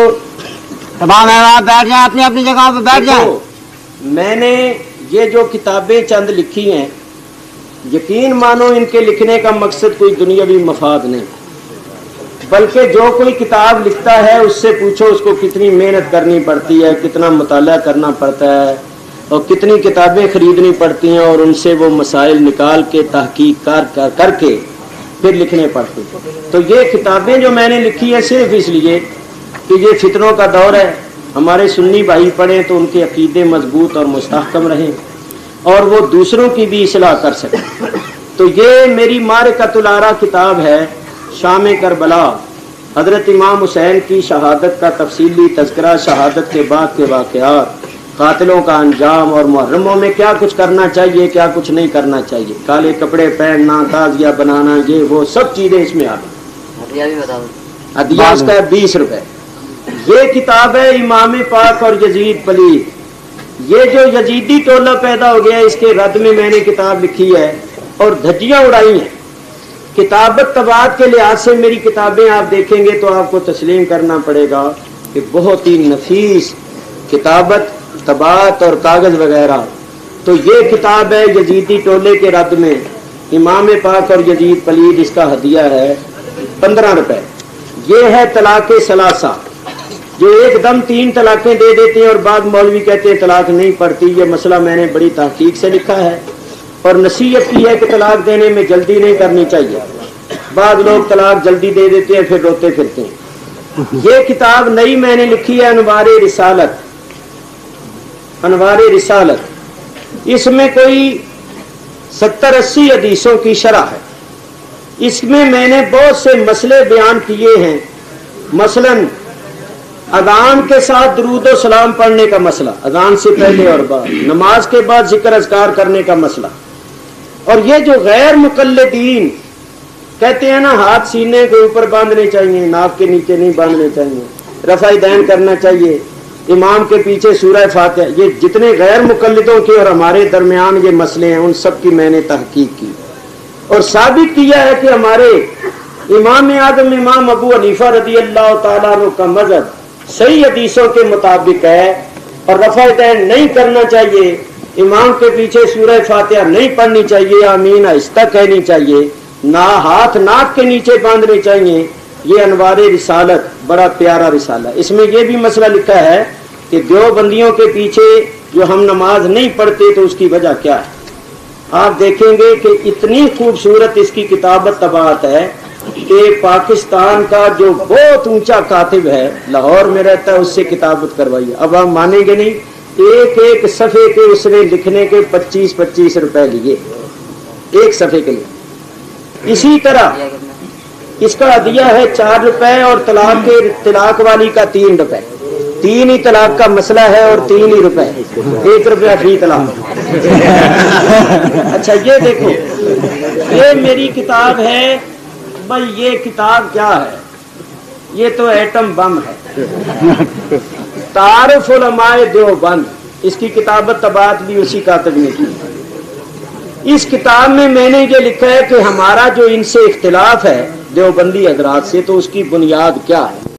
تمام احباب بیٹھ جائیں، اپنی اپنی جگہ پہ بیٹھ جائیں۔ میں نے یہ جو کتابیں چند لکھی ہیں، یقین مانو ان کے لکھنے کا مقصد کوئی دنیاوی مفاد نہیں، بلکہ جو کوئی کتاب لکھتا ہے اس سے پوچھو اس کو کتنی محنت کرنی پڑتی ہے، کتنا مطالعہ کرنا پڑتا ہے اور کتنی کتابیں خریدنی پڑتی ہیں اور ان سے وہ مسائل نکال کے تحقیق کر کے پھر لکھنے پڑتے ہیں۔ تو یہ کتابیں جو میں نے لکھی ہیں صرف اس لیے کہ یہ فتنوں کا دور ہے، ہمارے سنی بھائی پڑھیں تو ان کے عقیدے مضبوط اور مستحکم رہیں اور وہ دوسروں کی بھی اصلاح کر سکیں۔ تو یہ میری معرکۃ الآراء کتاب ہے، شام کربلا، حضرت امام حسین کی شہادت کا تفصیلی تذکرہ، شہادت کے بعد کے واقعات، قاتلوں کا انجام اور محرموں میں کیا کچھ کرنا چاہیے، کیا کچھ نہیں کرنا چاہیے، کالے کپڑے پہننا، تعزیہ بنانا، یہ وہ سب چیزیں اس میں آ گئی۔ ہدیہ اس کا 20 روپے۔ یہ کتاب ہے امام پاک اور یزید پلید۔ یہ جو یزیدی ٹولہ پیدا ہو گیا اس کے رد میں نے کتاب لکھی ہے اور دھجیاں اڑائی ہیں۔ کتابت طباعت کے لحاظ سے میری کتابیں آپ دیکھیں گے تو آپ کو تسلیم کرنا پڑے گا کہ بہت ہی نفیس کتابت، طباعت اور کاغذ وغیرہ۔ تو یہ کتاب ہے یزیدی ٹولے کے رد میں، امام پاک اور یزید پلید، اس کا ہدیہ ہے 15 روپے۔ یہ ہے طلاق ثلاثہ، جو ایک دم 3 طلاقیں دے دیتے ہیں اور بعد مولوی کہتے ہیں طلاق نہیں پڑتی۔ یہ مسئلہ میں نے بڑی تحقیق سے لکھا ہے اور نصیحت کی ہے کہ طلاق دینے میں جلدی نہیں کرنی چاہیے۔ بعض لوگ طلاق جلدی دے دیتے ہیں پھر روتے پھرتے ہیں۔ یہ کتاب نئی میں نے لکھی ہے، انوار رسالت۔ انوار رسالت، اس میں کوئی 70-80 حدیثوں کی شرح ہے۔ اس میں نے بہت سے مسئلے بیان کیے ہیں، مثلاً اذان کے ساتھ درود و سلام پڑھنے کا مسئلہ، اذان سے پہلے اور بعد، نماز کے بعد ذکر اذکار کرنے کا مسئلہ، اور یہ جو غیر مقلدین کہتے ہیں نا ہاتھ سینے کے اوپر باندھنے چاہیے، ناک کے نیچے نہیں باندھنے چاہیے، رفع دین کرنا چاہیے، امام کے پیچھے سورہ فاتحہ، یہ جتنے غیر مقلدوں کے اور ہمارے درمیان یہ مسئلے ہیں ان سب کی میں نے تحقیق کی اور ثابت کیا ہے کہ ہمارے امام اعظم امام ابو حنیفہ رضی اللہ تعالیٰ عنہ کا مذہب صحیح حدیثوں کے مطابق ہے اور رفع دین نہیں کرنا چاہیے، امام کے پیچھے سورہ فاتحہ نہیں پڑھنی چاہیے، آمین آہستہ کہنی چاہیے، نہ ہاتھ ناک کے نیچے باندھنے چاہیے۔ یہ انوار رسالت بڑا پیارا رسالہ، اس میں یہ بھی مسئلہ لکھا ہے کہ دیوبندیوں کے پیچھے جو ہم نماز نہیں پڑھتے تو اس کی وجہ کیا ہے۔ آپ دیکھیں گے کہ اتنی خوبصورت اس کی کتابت طباعت ہے کہ پاکستان کا جو بہت اونچا کاتب ہے لاہور میں رہتا ہے اس سے کتابت کروائی۔ اب آپ مانیں گے نہیں، ایک ایک صفحے کے اس نے لکھنے کے 25-25 روپے لیے ایک صفحے کے لیے۔ اسی طرح اس کا ہدیہ ہے 4 روپے اور طلاق والی کا 3 روپے۔ 3 ہی طلاق کا مسئلہ ہے اور 3 ہی روپے، 1 روپیہ فی طلاق۔ اچھا یہ دیکھو، یہ میری کتاب ہے بھائی، یہ کتاب کیا ہے؟ یہ تو ایٹم بم ہے، تعارف علماء دیوبند، اس کی کتابت طباعت بھی اسی کاتب نے کی۔ اس کتاب میں نے یہ لکھا ہے کہ ہمارا جو ان سے اختلاف ہے دیوبندی حضرات سے، تو اس کی بنیاد کیا ہے۔